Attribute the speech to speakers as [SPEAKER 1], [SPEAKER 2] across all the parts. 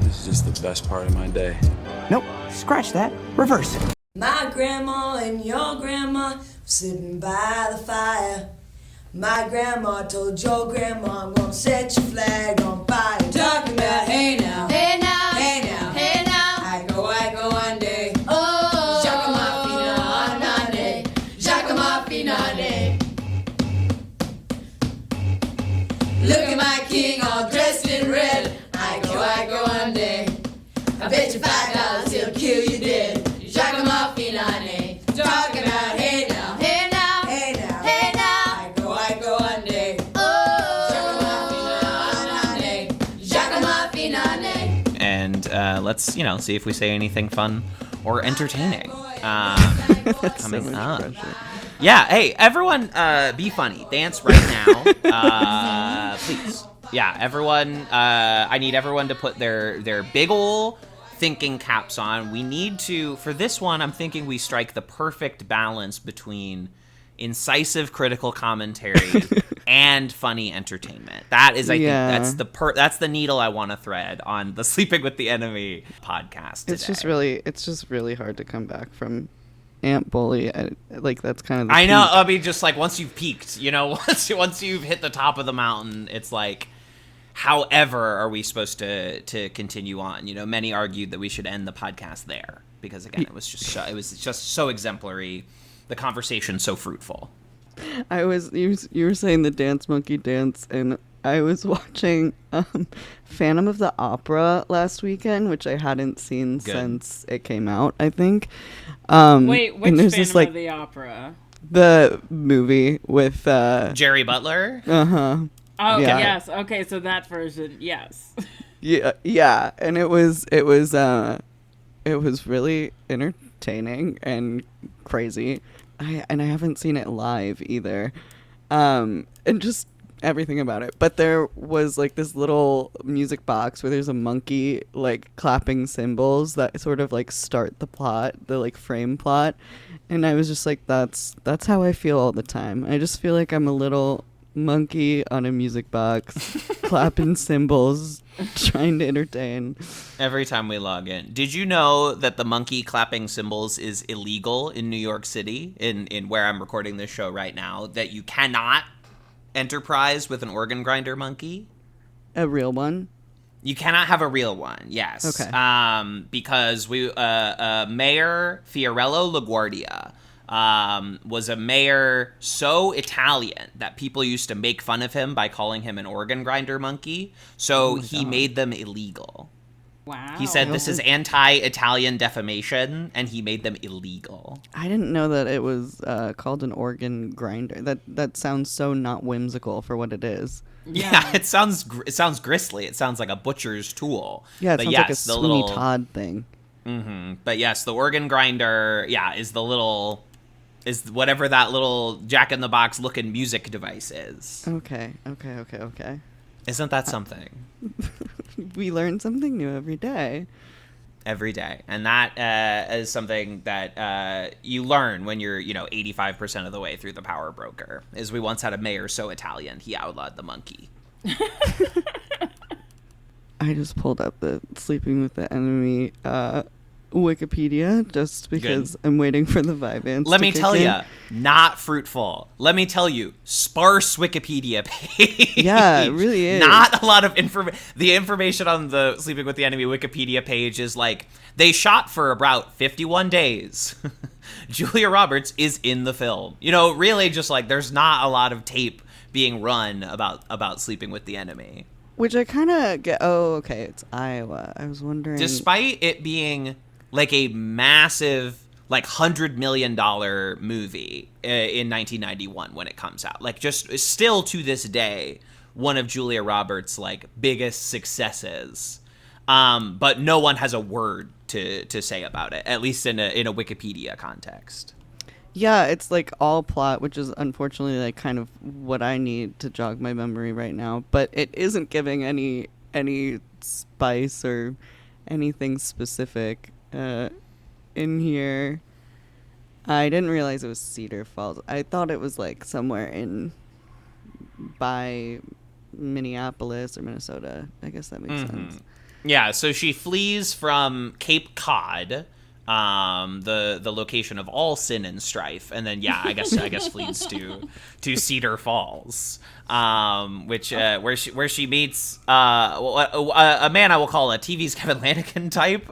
[SPEAKER 1] This is just the best part of my day.
[SPEAKER 2] Nope, scratch that. Reverse it.
[SPEAKER 3] My grandma and your grandma were sitting by the fire. My grandma told your grandma, I'm gonna set your flag on fire. Talking about hey now,
[SPEAKER 4] Hey now,
[SPEAKER 3] hey now,
[SPEAKER 4] hey now.
[SPEAKER 3] I go one day.
[SPEAKER 4] Oh,
[SPEAKER 3] Jacques Finade, Jacques Finade. Look at my king all dressed in red. I go one day. I bet you $5 he'll kill you dead. Jacques Finade. Talking about hey now,
[SPEAKER 4] hey now,
[SPEAKER 3] hey now,
[SPEAKER 4] hey now.
[SPEAKER 3] I go one day.
[SPEAKER 5] And let's, see if we say anything fun or entertaining coming up. Yeah, hey, everyone, be funny. Dance right now, please. Yeah, everyone, I need everyone to put their big ol' thinking caps on. We need to, for this one, I'm thinking we strike the perfect balance between incisive critical commentary and funny entertainment. That is, I think, that's the needle I want to thread on the Sleeping with the Enemy podcast today.
[SPEAKER 6] It's just really hard to come back from Aunt Bully. That's kind of the
[SPEAKER 5] I know.
[SPEAKER 6] peak.
[SPEAKER 5] I mean, just like once you've peaked, once you've hit the top of the mountain, it's like, however are we supposed to continue on? Many argued that we should end the podcast there because, again, it was just so exemplary. The conversation so fruitful.
[SPEAKER 6] You were saying the Dance Monkey Dance, and I was watching Phantom of the Opera last weekend, which I hadn't seen since it came out, I think.
[SPEAKER 7] Wait, which
[SPEAKER 6] Phantom
[SPEAKER 7] of the Opera?
[SPEAKER 6] The movie with
[SPEAKER 5] Jerry Butler?
[SPEAKER 6] Uh-huh.
[SPEAKER 7] Oh,
[SPEAKER 6] yeah.
[SPEAKER 7] Yes. Okay, so that version, yes.
[SPEAKER 6] Yeah, and it was really entertaining and crazy. I haven't seen it live either. And just everything about it. But there was this little music box where there's a monkey clapping cymbals that sort of start the plot, the frame plot. And I was just that's how I feel all the time. I just feel like I'm a little monkey on a music box clapping cymbals, trying to entertain
[SPEAKER 5] every time we log in. Did you know that the monkey clapping cymbals is illegal in New York City, in where I'm recording this show right now, that you cannot enterprise with an organ grinder monkey?
[SPEAKER 6] A real one?
[SPEAKER 5] You cannot have a real one, yes.
[SPEAKER 6] Okay.
[SPEAKER 5] Because Mayor Fiorello LaGuardia was a mayor so Italian that people used to make fun of him by calling him an organ grinder monkey. So he made them illegal.
[SPEAKER 7] Wow.
[SPEAKER 5] He said this is anti-Italian defamation, and he made them illegal.
[SPEAKER 6] I didn't know that it was called an organ grinder. That sounds so not whimsical for what it is.
[SPEAKER 5] Yeah, it sounds grisly. It sounds like a butcher's tool.
[SPEAKER 6] Yeah, it
[SPEAKER 5] but
[SPEAKER 6] sounds like a Sweeney Todd thing.
[SPEAKER 5] Mm-hmm. But yes, the organ grinder, is whatever that little Jack-in-the-Box looking music device is.
[SPEAKER 6] Okay.
[SPEAKER 5] Isn't that something?
[SPEAKER 6] We learn something new every day.
[SPEAKER 5] Every day. And that is something that you learn when you're, 85% of the way through The Power Broker. Is we once had a mayor so Italian, he outlawed the monkey.
[SPEAKER 6] I just pulled up the Sleeping with the Enemy Wikipedia just because I'm waiting for the Vyvanse.
[SPEAKER 5] Let me tell you, not fruitful. Let me tell you, sparse Wikipedia page.
[SPEAKER 6] Yeah, it really is.
[SPEAKER 5] Not a lot of information. The information on the Sleeping with the Enemy Wikipedia page is they shot for about 51 days. Julia Roberts is in the film. Really just there's not a lot of tape being run about Sleeping with the Enemy.
[SPEAKER 6] Which I kind of get. Oh, okay, it's Iowa. I was wondering.
[SPEAKER 5] Despite it being a massive $100 million movie in 1991 when it comes out, just still to this day one of Julia Roberts' biggest successes, but no one has a word to say about it, at least in a Wikipedia context.
[SPEAKER 6] Yeah, it's all plot, which is unfortunately kind of what I need to jog my memory right now, but it isn't giving any spice or anything specific in here. I didn't realize it was Cedar Falls. I thought it was somewhere by Minneapolis or Minnesota. I guess that makes sense.
[SPEAKER 5] Yeah, so she flees from Cape Cod, the location of all sin and strife, and then I guess flees to Cedar Falls, where she meets a man I will call a TV's Kevin Lanigan type.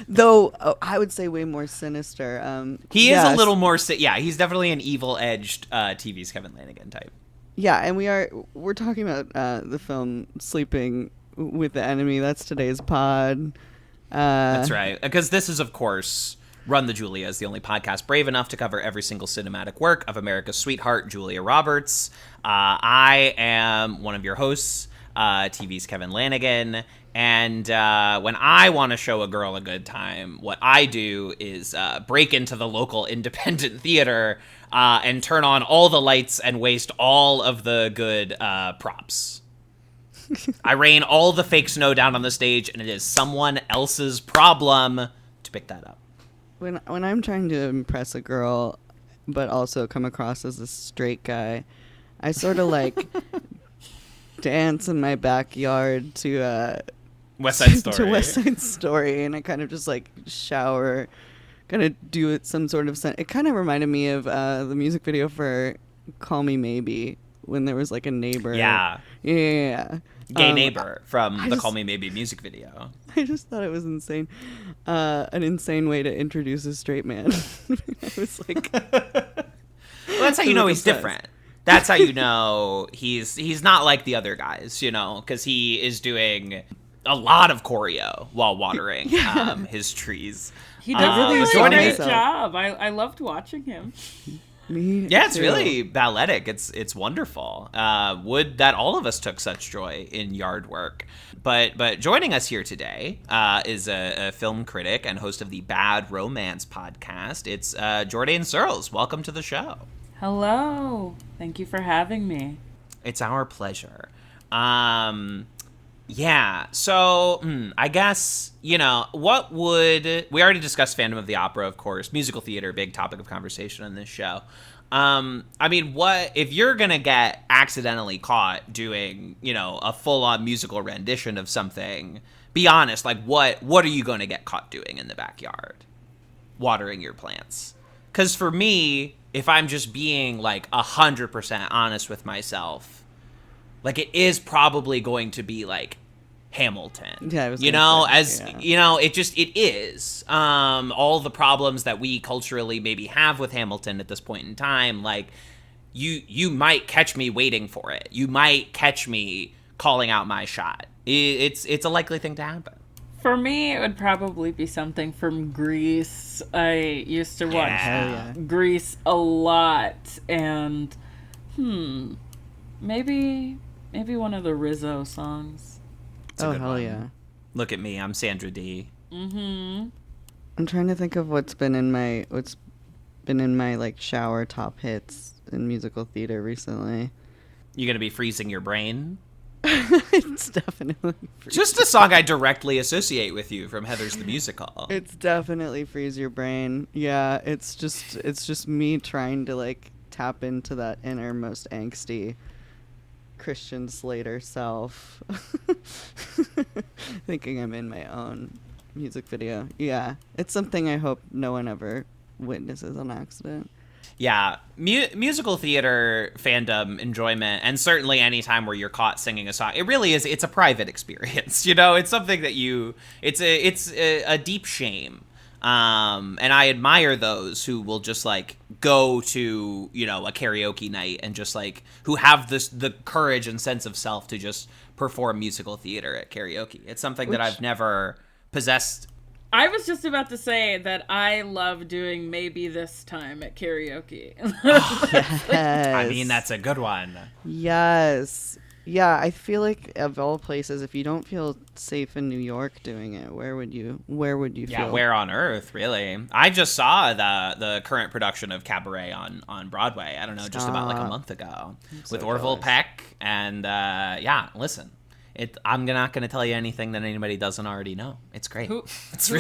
[SPEAKER 6] Though I would say way more sinister.
[SPEAKER 5] He is a little more. He's definitely an evil-edged TV's Kevin Lanigan type.
[SPEAKER 6] Yeah, and we're talking about the film Sleeping with the Enemy. That's today's pod.
[SPEAKER 5] That's right, because this is, of course, Run the Julias, the only podcast brave enough to cover every single cinematic work of America's sweetheart, Julia Roberts. I am one of your hosts, TV's Kevin Lanigan, and when I want to show a girl a good time, what I do is break into the local independent theater and turn on all the lights and waste all of the good props. I rain all the fake snow down on the stage, and it is someone else's problem to pick that up.
[SPEAKER 6] When I'm trying to impress a girl, but also come across as a straight guy, I sort of like dance in my backyard to
[SPEAKER 5] West Side Story.
[SPEAKER 6] To West Side Story, and I kind of just like shower, kind of do it some sort of it kind of reminded me of the music video for Call Me Maybe, when there was like a neighbor.
[SPEAKER 5] Yeah. Gay neighbor from the Call Me Maybe music video.
[SPEAKER 6] I just thought it was insane. An insane way to introduce a straight man. I was like...
[SPEAKER 5] Well, that's how you know he's different. That's how you know he's not like the other guys, because he is doing a lot of choreo while watering his trees.
[SPEAKER 7] He does a really great
[SPEAKER 6] himself.
[SPEAKER 7] job. I loved watching him.
[SPEAKER 5] It's really balletic. It's wonderful. Would that all of us took such joy in yard work. But joining us here today is a film critic and host of the Bad Romance podcast. It's Jourdain Searles. Welcome to the show.
[SPEAKER 7] Hello. Thank you for having me.
[SPEAKER 5] It's our pleasure. So I guess, what would... We already discussed fandom of the opera, of course. Musical theater, big topic of conversation on this show. What... If you're going to get accidentally caught doing, a full-on musical rendition of something, be honest, like, what are you going to get caught doing in the backyard? Watering your plants. Because for me, if I'm just being, 100% honest with myself... it is probably going to be Hamilton.
[SPEAKER 6] Yeah, I was
[SPEAKER 5] it is. All the problems that we culturally maybe have with Hamilton at this point in time, you might catch me waiting for it. You might catch me calling out my shot. It's a likely thing to happen.
[SPEAKER 7] For me, it would probably be something from Grease. I used to watch Grease a lot, and maybe one of the Rizzo songs.
[SPEAKER 6] Oh, hell yeah.
[SPEAKER 5] Look at me, I'm Sandra Dee.
[SPEAKER 6] I'm trying to think of what's been in my shower top hits in musical theater recently.
[SPEAKER 5] You gonna be freezing your brain?
[SPEAKER 6] It's definitely
[SPEAKER 5] just a song I directly associate with you from Heather's the Musical.
[SPEAKER 6] It's definitely Freeze Your Brain. Yeah, it's just me trying to tap into that innermost angsty Christian Slater self. Thinking I'm in my own music video. Yeah, it's something I hope no one ever witnesses on accident.
[SPEAKER 5] Yeah, musical theater fandom enjoyment, and certainly any time where you're caught singing a song, it really is. It's a private experience, It's something that it's a deep shame, and I admire those who will just go to a karaoke night and just who have the courage and sense of self to just perform musical theater at karaoke. It's something that I've never possessed.
[SPEAKER 7] I was just about to say that I love doing Maybe This Time at karaoke.
[SPEAKER 6] Yes.
[SPEAKER 5] I mean, that's a good one.
[SPEAKER 6] Yes. Yeah, I feel like of all places, if you don't feel safe in New York doing it, where would you feel?
[SPEAKER 5] Yeah, where on earth, really? I just saw the current production of Cabaret on Broadway, I don't know, just about a month ago, with Orville Peck, and listen. I'm not going to tell you anything that anybody doesn't already know. It's great. It's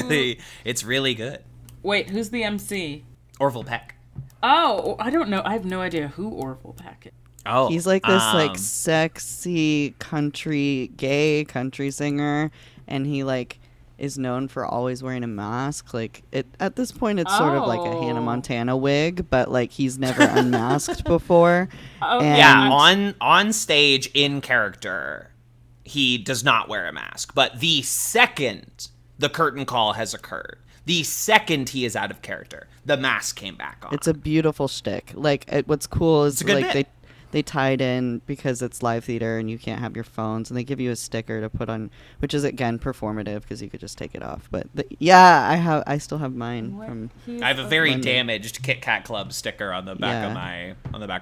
[SPEAKER 5] really good.
[SPEAKER 7] Wait, who's the MC?
[SPEAKER 5] Orville Peck.
[SPEAKER 7] Oh, I don't know. I have no idea who Orville Peck is.
[SPEAKER 5] Oh,
[SPEAKER 6] He's like this like sexy gay country singer, and he like is known for always wearing a mask. Like at this point it's sort of like a Hannah Montana wig, but like he's never unmasked before.
[SPEAKER 5] Yeah, on stage in character, he does not wear a mask. But the second the curtain call has occurred, the second he is out of character, the mask came back on.
[SPEAKER 6] It's a beautiful shtick. Like what's cool is like
[SPEAKER 5] bit.
[SPEAKER 6] they tied in because it's live theater and you can't have your phones, and they give you a sticker to put on, which is again performative because you could just take it off. But I still have mine from.
[SPEAKER 5] I have a very
[SPEAKER 6] London.
[SPEAKER 5] damaged Kit Kat Club sticker on the back of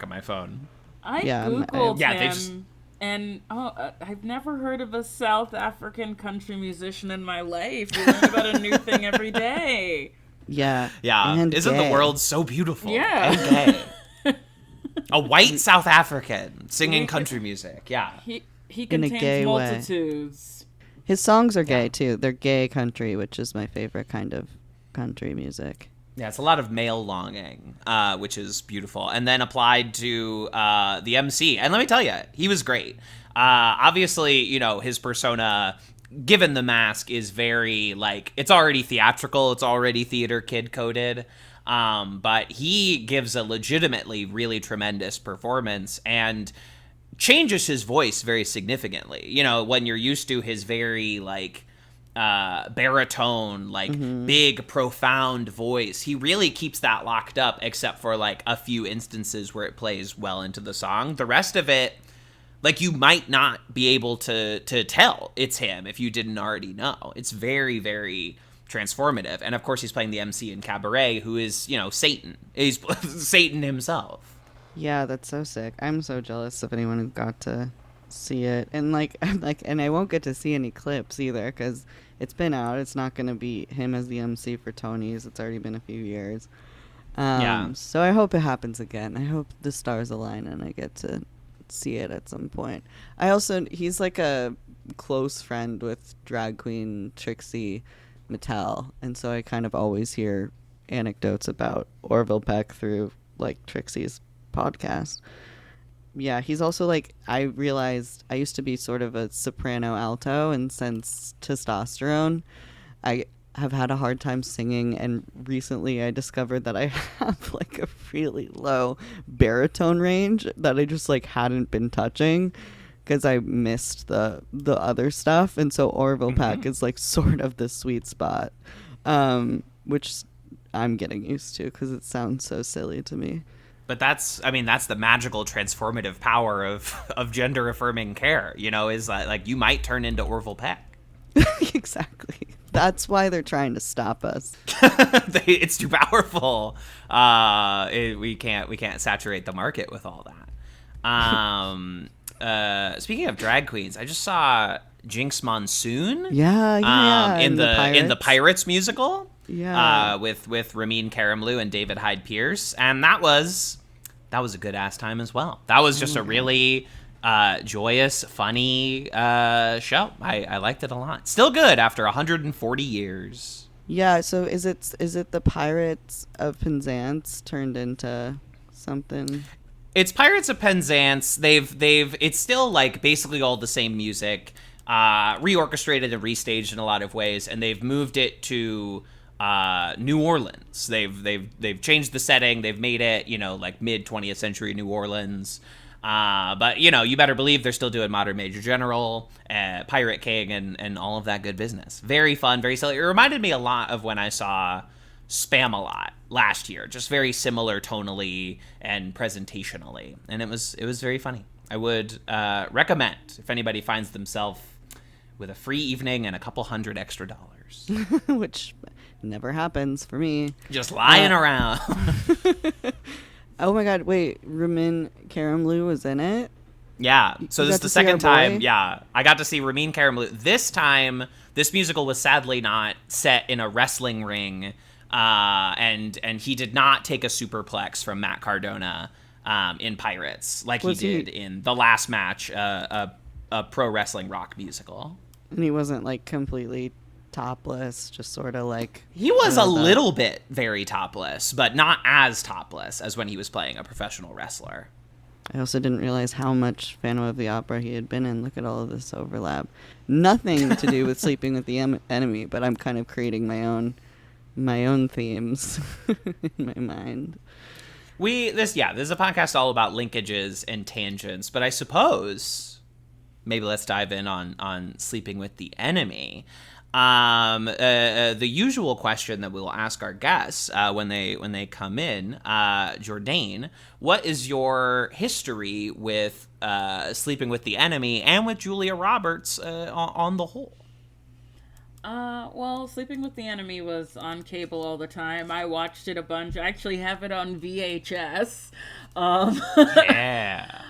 [SPEAKER 5] my phone.
[SPEAKER 7] I googled him, and I've never heard of a South African country musician in my life. You learn about a new thing every day.
[SPEAKER 6] Yeah.
[SPEAKER 5] And isn't
[SPEAKER 6] gay.
[SPEAKER 5] the world so beautiful?
[SPEAKER 7] Yeah.
[SPEAKER 5] And gay. A white South African singing country music. Yeah.
[SPEAKER 7] He
[SPEAKER 6] In a
[SPEAKER 7] contains
[SPEAKER 6] gay way.
[SPEAKER 7] multitudes.
[SPEAKER 6] His songs are gay too. They're gay country, which is my favorite kind of country music.
[SPEAKER 5] Yeah, it's a lot of male longing, which is beautiful. And then applied to the MC. And let me tell you, he was great. Obviously, you know, his persona, given the mask, is very, like, it's already theatrical. It's already theater kid coded. But he gives a legitimately really tremendous performance and changes his voice very significantly. You know, when you're used to his very, like, baritone, like big, profound voice, he really keeps that locked up, except for like a few instances where it plays well into the song. The rest of it, like, you might not be able to tell it's him if you didn't already know. It's very, very transformative. And of course he's playing the MC in Cabaret, who is, you know, Satan. He's Satan himself.
[SPEAKER 6] Yeah, that's so sick. I'm so jealous of anyone who got to see it. And and I won't get to see any clips either because it's been out. It's not going to be him as the MC for Tony's. It's already been a few years. So I hope it happens again. I hope the stars align and I get to see it at some point. He's like a close friend with drag queen Trixie Mattel, and so I kind of always hear anecdotes about Orville Peck through like Trixie's podcast. Yeah, he's also like, I realized I used to be sort of a soprano alto, and since testosterone, I have had a hard time singing, and recently I discovered that I have like a really low baritone range that I just like hadn't been touching because I missed the other stuff, and so Orville Peck is like sort of the sweet spot, which I'm getting used to because it sounds so silly to me.
[SPEAKER 5] But that's the magical transformative power of gender affirming care, you know, is that like you might turn into Orville Peck.
[SPEAKER 6] Exactly. That's why they're trying to stop us.
[SPEAKER 5] It's too powerful. We can't saturate the market with all that. Speaking of drag queens, I just saw Jinx Monsoon.
[SPEAKER 6] Yeah.
[SPEAKER 5] In the Pirates musical.
[SPEAKER 6] Yeah.
[SPEAKER 5] With Ramin Karimloo and David Hyde Pierce, and that was a good ass time as well. That was just a really joyous, funny show. I liked it a lot. Still good after 140 years.
[SPEAKER 6] Yeah. So is it the Pirates of Penzance turned into something?
[SPEAKER 5] It's Pirates of Penzance. It's still like basically all the same music, reorchestrated and restaged in a lot of ways, and they've moved it to New Orleans. They've changed the setting. They've made it, you know, like mid 20th century New Orleans. But you know, you better believe they're still doing Modern Major General, Pirate King, and all of that good business. Very fun, very silly. It reminded me a lot of when I saw Spam-A-Lot last year. Just very similar tonally and presentationally, and it was very funny. I would recommend if anybody finds themselves with a free evening and a couple $100 extra,
[SPEAKER 6] which never happens for me.
[SPEAKER 5] Just lying around.
[SPEAKER 6] Oh my god, wait, Ramin Karimloo was in it?
[SPEAKER 5] Yeah, so
[SPEAKER 6] You
[SPEAKER 5] this is
[SPEAKER 6] got
[SPEAKER 5] the
[SPEAKER 6] to see
[SPEAKER 5] second
[SPEAKER 6] our boy?
[SPEAKER 5] time. Yeah, I got to see Ramin Karimloo. This time, this musical was sadly not set in a wrestling ring, and he did not take a superplex from Matt Cardona in Pirates like he did in the last match, a pro wrestling rock musical.
[SPEAKER 6] And he wasn't like completely topless, just sort of like...
[SPEAKER 5] He was a little bit very topless, but not as topless as when he was playing a professional wrestler.
[SPEAKER 6] I also didn't realize how much Phantom of the Opera he had been in. Look at all of this overlap. Nothing to do with Sleeping with the Enemy, but I'm kind of creating my own themes in my mind.
[SPEAKER 5] This is a podcast all about linkages and tangents, but I suppose maybe let's dive in on Sleeping with the Enemy. The usual question that we'll ask our guests when they come in, Jourdain, what is your history with Sleeping with the Enemy and with Julia Roberts on the whole?
[SPEAKER 7] Well, Sleeping with the Enemy was on cable all the time. I watched it a bunch. I actually have it on VHS.
[SPEAKER 5] Yeah.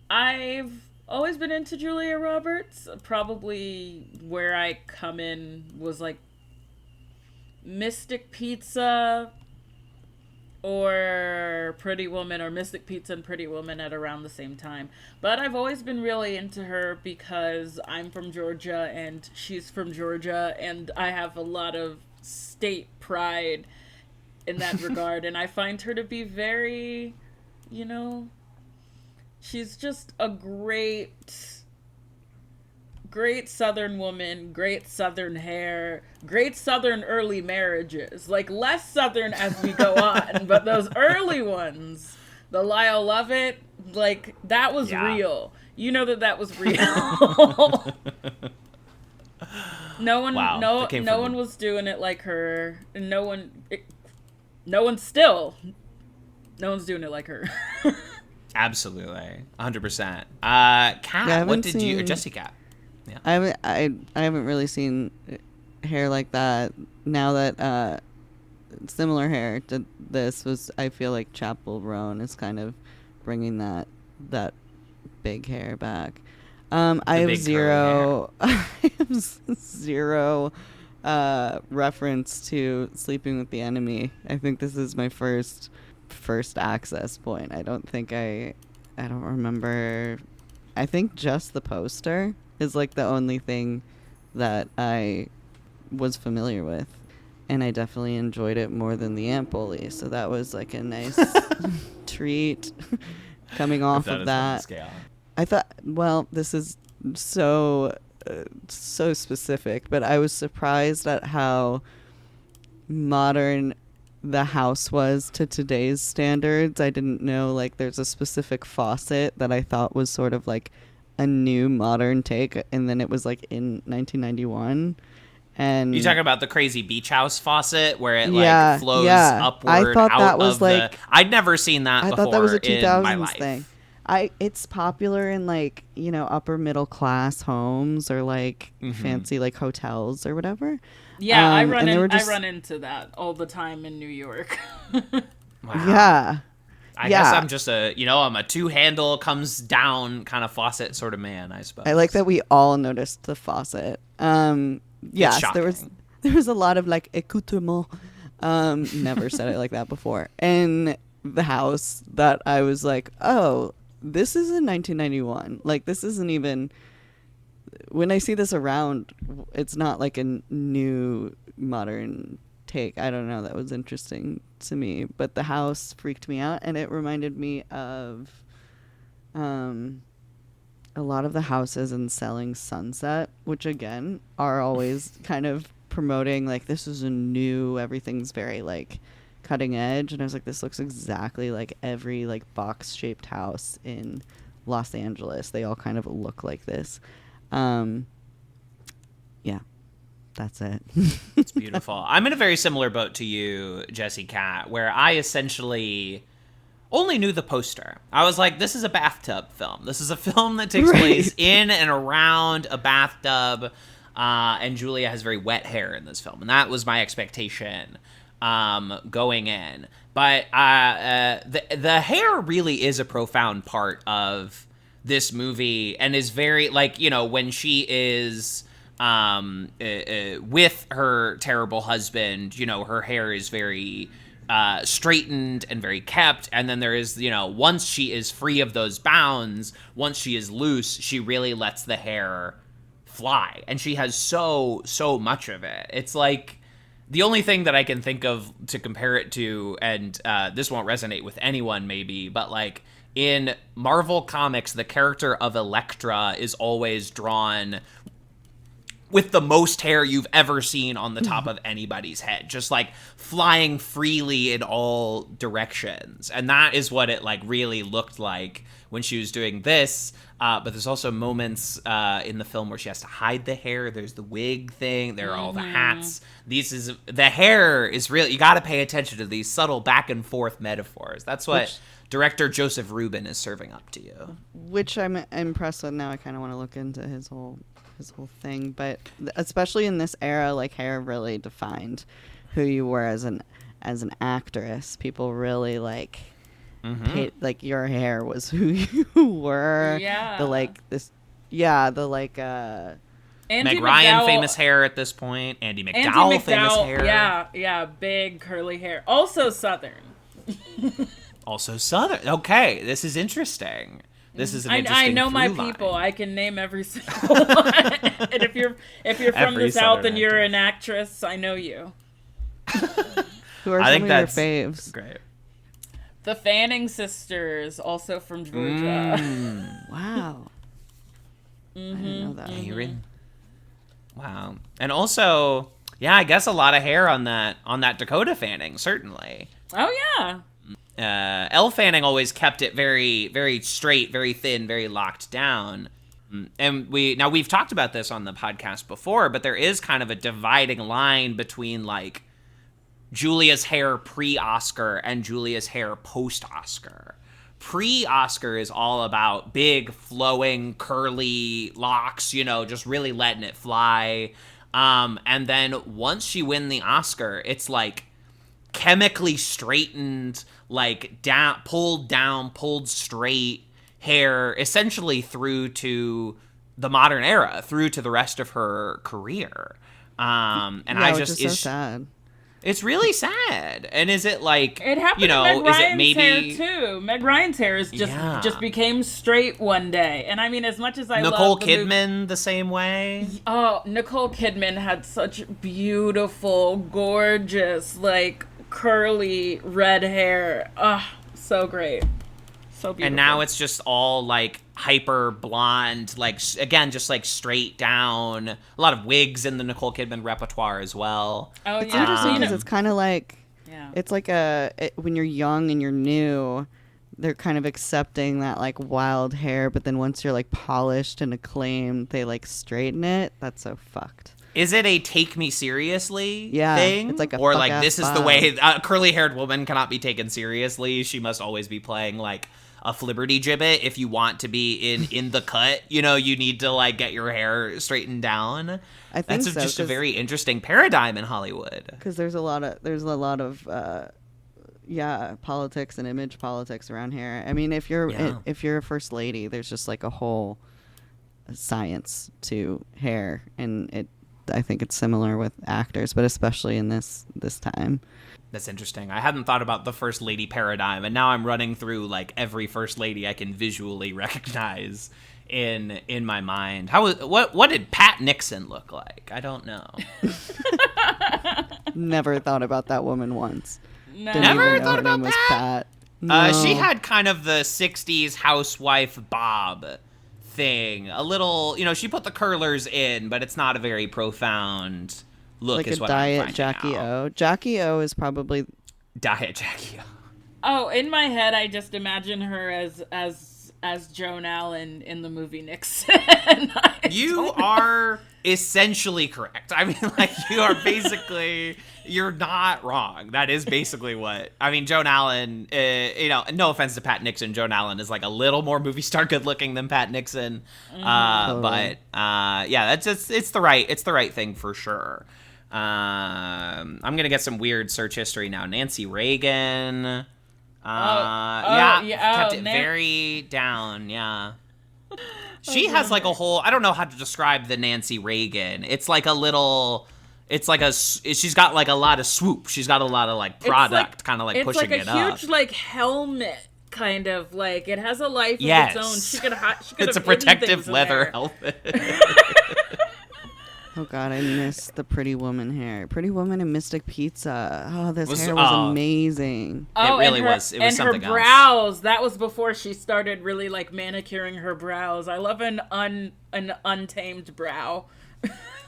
[SPEAKER 7] I've always been into Julia Roberts. Probably where I come in was like Mystic Pizza or Pretty Woman, or Mystic Pizza and Pretty Woman at around the same time. But I've always been really into her because I'm from Georgia and she's from Georgia, and I have a lot of state pride in that regard. And I find her to be very, she's just a great Southern woman, great Southern hair, great Southern early marriages. Like, less Southern as we go on, but those early ones, the Lyle Lovett, like, that was real. You know that was real. No one was doing it like her, and no one's doing it like her.
[SPEAKER 5] Absolutely, 100%. Kat, what did you, or Jessi Kat? Yeah.
[SPEAKER 6] I haven't really seen hair like that. Now that similar hair to this was, I feel like Chappell Roan is kind of bringing that big hair back. I have zero reference to Sleeping with the Enemy. I think this is my first access point. I don't remember. I think just the poster is like the only thing that I was familiar with, and I definitely enjoyed it more than the Ant Bully, so that was like a nice treat coming off of that. I thought, well, this is so specific, but I was surprised at how modern the house was to today's standards. I didn't know, like, there's a specific faucet that I thought was sort of like a new modern take, and then it was like in 1991. And
[SPEAKER 5] you talking about the crazy beach house faucet where it flows upward?
[SPEAKER 6] I thought that was
[SPEAKER 5] I'd never seen that before.
[SPEAKER 6] I thought that was a
[SPEAKER 5] in my
[SPEAKER 6] 2000s
[SPEAKER 5] life.
[SPEAKER 6] thing. It's popular in like, upper middle class homes or like fancy like hotels or whatever.
[SPEAKER 7] Yeah, I run into that all the time in New York.
[SPEAKER 5] Wow.
[SPEAKER 6] Yeah.
[SPEAKER 5] I guess I'm just I'm a two-handle comes down kind of faucet sort of man, I suppose.
[SPEAKER 6] I like that we all noticed the faucet. Yes, there was a lot of like accoutrement. Never said it like that before. In the house that I was like, oh, this is in 1991. Like, this isn't even, when I see this around, it's not like a new modern take. I don't know. That was interesting to me. But the house freaked me out, and it reminded me of a lot of the houses in Selling Sunset, which again are always kind of promoting like, this is a new, everything's very like cutting edge. And I was like, this looks exactly like every like box shaped house in Los Angeles. They all kind of look like this. Yeah, that's it.
[SPEAKER 5] It's beautiful. I'm in a very similar boat to you, Jessi Kat, where I essentially only knew the poster. I was like, this is a bathtub film. This is a film that takes place in and around a bathtub, and Julia has very wet hair in this film, and that was my expectation going in. But the hair really is a profound part of this movie, and is very, like, when she is with her terrible husband, her hair is very straightened and very kept. And then there is, once she is free of those bounds, once she is loose, she really lets the hair fly. And she has so much of it. It's like the only thing that I can think of to compare it to, and this won't resonate with anyone maybe, but like in Marvel Comics, the character of Elektra is always drawn with the most hair you've ever seen on the top of anybody's head, just like flying freely in all directions. And that is what it like really looked like when she was doing this. But there's also moments in the film where she has to hide the hair. There's the wig thing. There are all the hats. The hair is really, you got to pay attention to these subtle back and forth metaphors. That's what director Joseph Rubin is serving up to you.
[SPEAKER 6] Which I'm impressed with now. I kind of want to look into his whole thing, but especially in this era, like hair really defined who you were as an actress. People really like paid, like your hair was who you were.
[SPEAKER 7] Yeah.
[SPEAKER 6] The like
[SPEAKER 7] Andy
[SPEAKER 5] Meg Ryan,
[SPEAKER 7] McDowell-
[SPEAKER 5] famous hair at this point. Andy McDowell, famous hair.
[SPEAKER 7] Yeah, big curly hair. Also Southern.
[SPEAKER 5] Also Southern. Okay, this is interesting. This is an interesting
[SPEAKER 7] I know my
[SPEAKER 5] through line.
[SPEAKER 7] people. I can name every single one. And if you're from
[SPEAKER 5] Every
[SPEAKER 7] the South
[SPEAKER 5] Southern
[SPEAKER 7] and you're
[SPEAKER 5] actor.
[SPEAKER 7] an actress, I know you.
[SPEAKER 6] who are
[SPEAKER 5] I
[SPEAKER 6] some
[SPEAKER 5] think
[SPEAKER 6] of
[SPEAKER 5] that's
[SPEAKER 6] your faves?
[SPEAKER 5] great.
[SPEAKER 7] The Fanning sisters, also from Georgia.
[SPEAKER 6] Wow. I didn't know that.
[SPEAKER 5] Wow. And also, yeah, I guess a lot of hair on that Dakota Fanning, certainly.
[SPEAKER 7] Oh yeah.
[SPEAKER 5] Elle Fanning always kept it very, very straight, very thin, very locked down. And we've talked about this on the podcast before, but there is kind of a dividing line between like Julia's hair pre-Oscar and Julia's hair post-Oscar. Pre-Oscar is all about big, flowing, curly locks, just really letting it fly. And then once she win the Oscar, it's like chemically straightened, like pulled straight hair, essentially through to the modern era, through to the rest of her career.
[SPEAKER 6] Which is so sad.
[SPEAKER 5] It's really sad. And is it like,
[SPEAKER 7] It happened to Meg
[SPEAKER 5] is
[SPEAKER 7] Ryan's
[SPEAKER 5] it maybe
[SPEAKER 7] hair too. Meg Ryan's hair is just became straight one day. And I mean, as much as I
[SPEAKER 5] Nicole
[SPEAKER 7] love the
[SPEAKER 5] Kidman
[SPEAKER 7] movie,
[SPEAKER 5] the same way?
[SPEAKER 7] oh, Nicole Kidman had such beautiful, gorgeous, like curly red hair. So great. So beautiful.
[SPEAKER 5] And now it's just all like hyper blonde, like again, just like straight down. A lot of wigs in the Nicole Kidman repertoire as well.
[SPEAKER 7] Oh,
[SPEAKER 6] It's
[SPEAKER 7] yeah.
[SPEAKER 6] interesting because it's kind of like,
[SPEAKER 7] Yeah.
[SPEAKER 6] it's like when you're young and you're new, they're kind of accepting that like wild hair, but then once you're like polished and acclaimed, they like straighten it. That's so fucked.
[SPEAKER 5] Is it a take me seriously
[SPEAKER 6] Yeah,
[SPEAKER 5] thing?
[SPEAKER 6] it's like a
[SPEAKER 5] or
[SPEAKER 6] fuck
[SPEAKER 5] like
[SPEAKER 6] ass
[SPEAKER 5] this is the
[SPEAKER 6] vibe.
[SPEAKER 5] way a curly haired woman cannot be taken seriously. She must always be playing like a flibberty gibbet if you want to be in the cut. You need to like get your hair straightened down.
[SPEAKER 6] I think
[SPEAKER 5] That's
[SPEAKER 6] so,
[SPEAKER 5] just a
[SPEAKER 6] 'cause-
[SPEAKER 5] very interesting paradigm in Hollywood.
[SPEAKER 6] Because there's a lot of politics and image politics around here. I mean, if you're a first lady, there's just like a whole science to hair, and I think it's similar with actors, but especially in this time.
[SPEAKER 5] That's interesting. I hadn't thought about the first lady paradigm, and now I'm running through like every first lady I can visually recognize in my mind. What did Pat Nixon look like? I don't know.
[SPEAKER 6] Never thought about that woman once.
[SPEAKER 7] No.
[SPEAKER 6] Didn't
[SPEAKER 5] Never
[SPEAKER 6] even know
[SPEAKER 5] thought
[SPEAKER 6] her name
[SPEAKER 5] about
[SPEAKER 6] was
[SPEAKER 5] that?
[SPEAKER 6] Pat.
[SPEAKER 5] She
[SPEAKER 6] No.
[SPEAKER 5] had kind of the 60s housewife bob thing. A little, she put the curlers in, but it's not a very profound look,
[SPEAKER 6] like
[SPEAKER 5] is
[SPEAKER 6] a
[SPEAKER 5] what I'm
[SPEAKER 6] diet
[SPEAKER 5] finding
[SPEAKER 6] Jackie
[SPEAKER 5] out.
[SPEAKER 6] O. Jackie O is probably
[SPEAKER 5] Diet Jackie O.
[SPEAKER 7] Oh, in my head, I just imagine her as Joan Allen in the movie Nixon.
[SPEAKER 5] You are essentially correct. I mean, like, you are basically, you're not wrong. That is basically what, I mean, Joan Allen, no offense to Pat Nixon, Joan Allen is like a little more movie star good looking than Pat Nixon. But yeah, it's the right thing for sure. I'm going to get some weird search history now. Nancy Reagan. Kept it very down. Yeah. She has like a whole, I don't know how to describe the Nancy Reagan. It's like a little, she's got like a lot of swoop. She's got a lot of like product kind of like pushing it up.
[SPEAKER 7] It's like a huge like helmet kind of like, it has a life of
[SPEAKER 5] Yes.
[SPEAKER 7] its own. She could
[SPEAKER 5] It's a
[SPEAKER 7] have hidden
[SPEAKER 5] protective
[SPEAKER 7] things in
[SPEAKER 5] leather
[SPEAKER 7] there.
[SPEAKER 5] helmet.
[SPEAKER 6] Oh God, I miss the Pretty Woman hair. Pretty Woman and Mystic Pizza. Oh, this hair was amazing.
[SPEAKER 7] Oh,
[SPEAKER 5] it really
[SPEAKER 7] and her,
[SPEAKER 5] was. It was
[SPEAKER 7] and
[SPEAKER 5] something
[SPEAKER 7] her brows. That was before she started really like manicuring her brows. I love an untamed brow.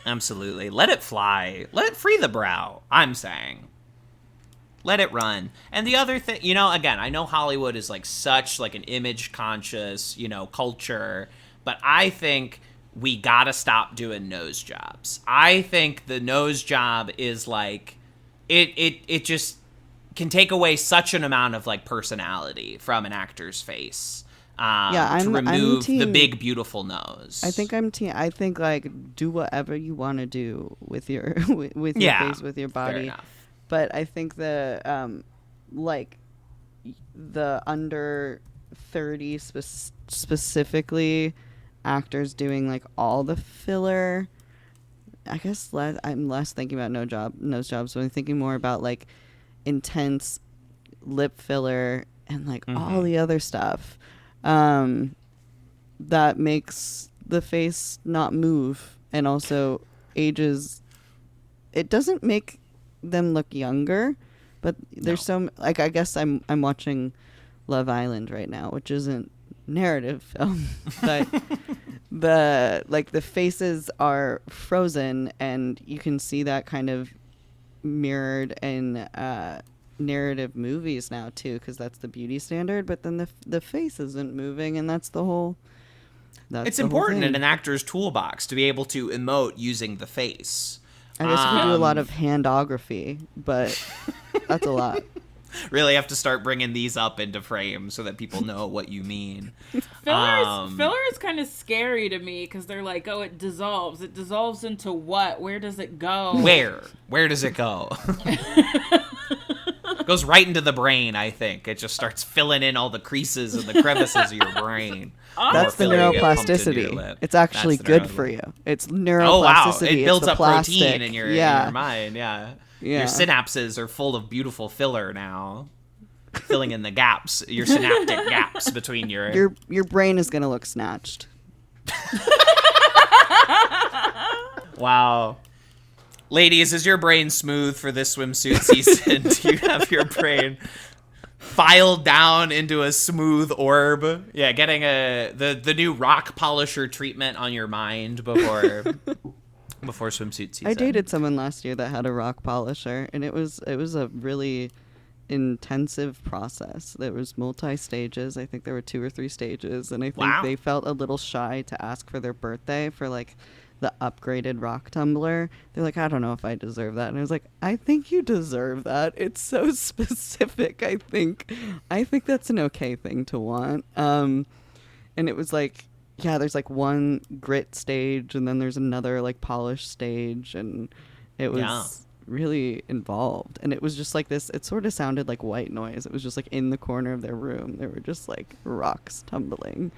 [SPEAKER 5] Absolutely. Let it fly. Let it free the brow, I'm saying. Let it run. And the other thing, you know, again, I know Hollywood is like such like an image conscious, you know, culture, but I think we gotta stop doing nose jobs. I think the nose job is like, it just can take away such an amount of like personality from an actor's face. To remove the big beautiful nose.
[SPEAKER 6] I think I think like do whatever you want to do with your with your face, with your body.
[SPEAKER 5] Fair enough.
[SPEAKER 6] But I think the like the under 30 specifically actors doing like all the filler. I guess I'm less thinking about nose jobs, but I'm thinking more about like intense lip filler and like all the other stuff. That makes the face not move and also ages. It doesn't make them look younger, but there's some like I guess I'm watching Love Island right now, which isn't narrative film, but the faces are frozen and you can see that kind of mirrored in narrative movies now too, because that's the beauty standard, but then the face isn't moving, and that's the whole
[SPEAKER 5] it's important in an actor's toolbox to be able to emote using the face.
[SPEAKER 6] I guess we do a lot of handography, but that's a lot.
[SPEAKER 5] Really have to start bringing these up into frame so that people know what you mean.
[SPEAKER 7] Filler is kind of scary to me because they're like, oh, it dissolves. It dissolves into what? Where does it go?
[SPEAKER 5] Where does it go? It goes right into the brain, I think. It just starts filling in all the creases and the crevices of your brain.
[SPEAKER 6] That's the neuroplasticity. It's actually good for you. It's neuroplasticity. Oh, wow.
[SPEAKER 5] It builds up protein in your mind. Yeah. Your synapses are full of beautiful filler now. Filling in the gaps, your synaptic gaps between your
[SPEAKER 6] brain is going to look snatched.
[SPEAKER 5] Wow. Ladies, is your brain smooth for this swimsuit season? Do you have your brain filed down into a smooth orb? Yeah, getting the new rock polisher treatment on your mind before swimsuit season.
[SPEAKER 6] I dated someone last year that had a rock polisher, and it was a really intensive process. There was multi-stages. I think there were 2 or 3 stages, and I think they felt a little shy to ask for their birthday for like the upgraded rock tumbler. They're like, I don't know if I deserve that. And I was like, I think you deserve that. It's so specific. I think that's an okay thing to want. And it was like, yeah, there's like one grit stage and then there's another like polish stage, and it was really involved. And it was just like this, it sort of sounded like white noise. It was just like in the corner of their room. There were just like rocks tumbling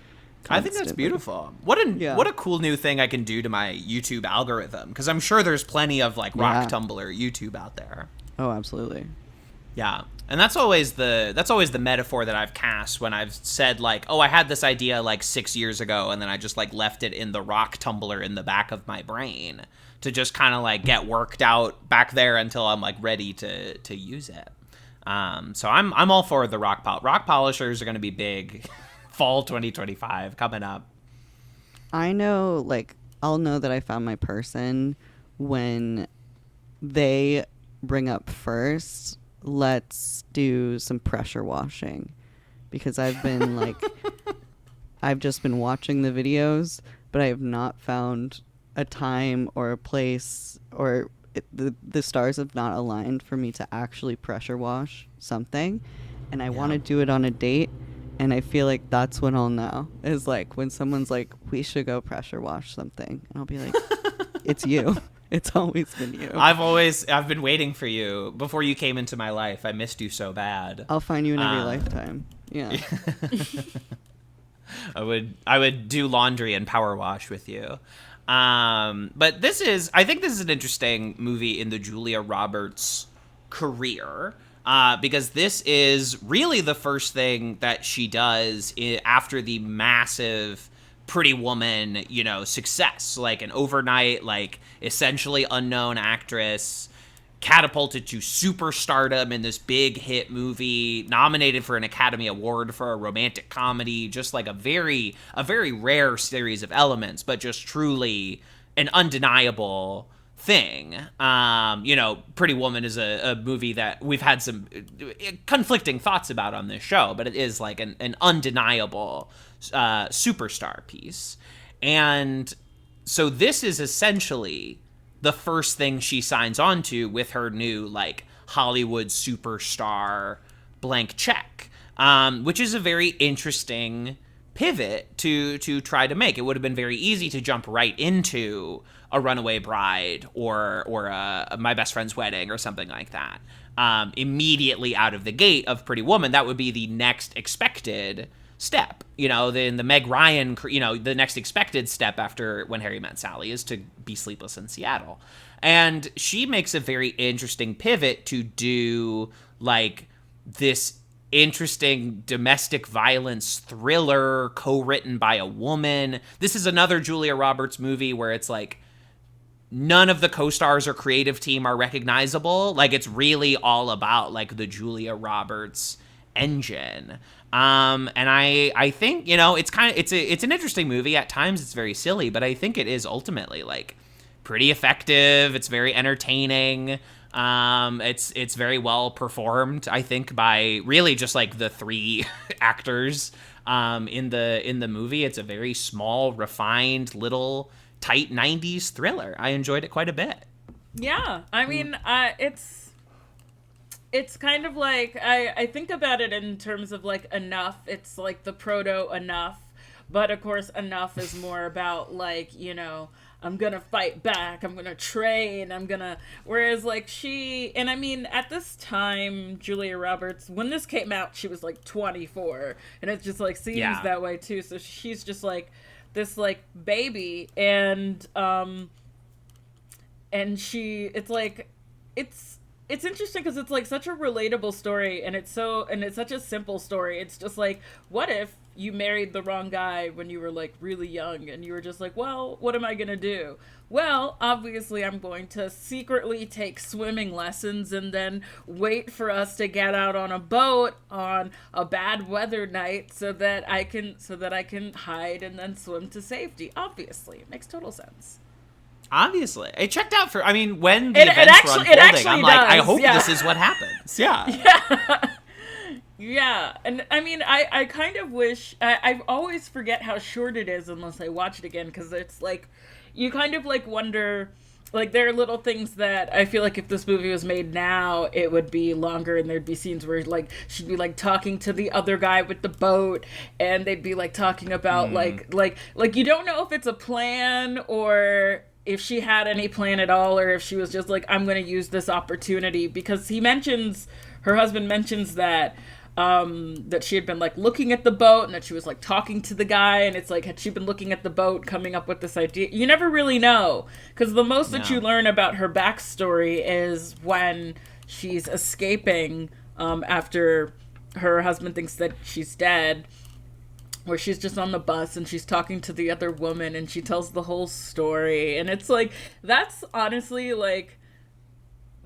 [SPEAKER 6] constantly.
[SPEAKER 5] I think that's beautiful. What a cool new thing I can do to my YouTube algorithm, because I'm sure there's plenty of like rock tumbler YouTube out there.
[SPEAKER 6] Oh, absolutely.
[SPEAKER 5] Yeah. And that's always the metaphor that I've cast when I've said like, oh, I had this idea like 6 years ago, and then I just like left it in the rock tumbler in the back of my brain to just kind of like get worked out back there until I'm like ready to use it. So I'm all for the rock polishers are going to be big. Fall 2025 coming up.
[SPEAKER 6] I know, like, I'll know that I found my person when they bring up first, let's do some pressure washing, because I've been like, I've just been watching the videos, but I have not found a time or a place, or the stars have not aligned for me to actually pressure wash something, and I want to do it on a date. And I feel like that's when I'll know, is like when someone's like, we should go pressure wash something. And I'll be like, it's you. It's always been you.
[SPEAKER 5] I've been waiting for you before you came into my life. I missed you so bad.
[SPEAKER 6] I'll find you in every lifetime. Yeah.
[SPEAKER 5] I would do laundry and power wash with you. But I think this is an interesting movie in the Julia Roberts career. Because this is really the first thing that she does after the massive Pretty Woman, you know, success, like an overnight, like essentially unknown actress, catapulted to superstardom in this big hit movie, nominated for an Academy Award for a romantic comedy, just like a very rare series of elements, but just truly an undeniable thing. You know, Pretty Woman is a movie that we've had some conflicting thoughts about on this show, but it is like an undeniable superstar piece. And so this is essentially the first thing she signs on to with her new like Hollywood superstar blank check, which is a very interesting pivot to try to make. It would have been very easy to jump right into a Runaway Bride or My Best Friend's Wedding or something like that. Immediately out of the gate of Pretty Woman, that would be the next expected step. You know, the Meg Ryan, you know, the next expected step after When Harry Met Sally is to be Sleepless in Seattle. And she makes a very interesting pivot to do like this interesting domestic violence thriller co-written by a woman. This is another Julia Roberts movie where it's like none of the co-stars or creative team are recognizable. Like it's really all about like the Julia Roberts engine. And I think, you know, it's an interesting movie. At times it's very silly, but I think it is ultimately like pretty effective. It's very entertaining. It's very well performed, I think, by really just like the three actors in the movie. It's a very small, refined, little tight 90s thriller. I enjoyed it quite a bit.
[SPEAKER 7] Yeah, I mean, it's kind of like, I think about it in terms of like Enough. It's like the proto Enough, but of course Enough is more about like, you know, I'm gonna fight back, I'm gonna train, whereas like and I mean, at this time, Julia Roberts, when this came out, she was like 24, and it just like seems that way too, so she's just like this like baby, and it's interesting because it's like such a relatable story, and it's such a simple story. It's just like, what if you married the wrong guy when you were like really young, and you were just like, well, what am I gonna do? Well, obviously I'm going to secretly take swimming lessons and then wait for us to get out on a boat on a bad weather night so that I can hide and then swim to safety. Obviously, it makes total sense.
[SPEAKER 5] Obviously. It checked out for, I mean, when the events were unfolding, I'm like, I hope this is what happens. Yeah.
[SPEAKER 7] Yeah. Yeah. And I mean, I kind of wish, I always forget how short it is unless I watch it again, because it's like, you kind of like wonder, like there are little things that I feel like if this movie was made now, it would be longer, and there'd be scenes where like she'd be like talking to the other guy with the boat, and they'd be like talking about like you don't know if it's a plan or if she had any plan at all, or if she was just like, I'm going to use this opportunity, because her husband mentions that that she had been like looking at the boat, and that she was like talking to the guy, and it's like, had she been looking at the boat coming up with this idea? You never really know, because the most that you learn about her backstory is when she's escaping after her husband thinks that she's dead, where she's just on the bus and she's talking to the other woman and she tells the whole story. And it's like, that's honestly like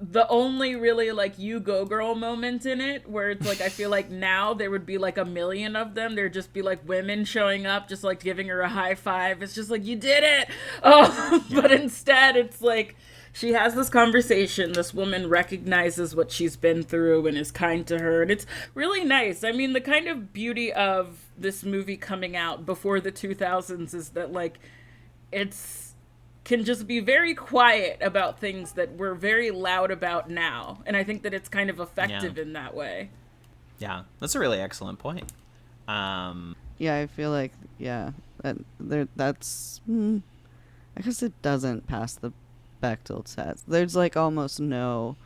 [SPEAKER 7] the only really like you go girl moment in it, where it's like, I feel like now there would be like a million of them. There'd just be like women showing up, just like giving her a high five. It's just like, you did it. Oh, but instead it's like, she has this conversation, this woman recognizes what she's been through and is kind to her, and it's really nice. I mean, the kind of beauty of this movie coming out before the 2000s is that, like, can just be very quiet about things that we're very loud about now, and I think that it's kind of effective in that way.
[SPEAKER 5] Yeah, that's a really excellent point.
[SPEAKER 6] Yeah, I feel like, that's... I guess it doesn't pass the Bechdel test. There's like almost no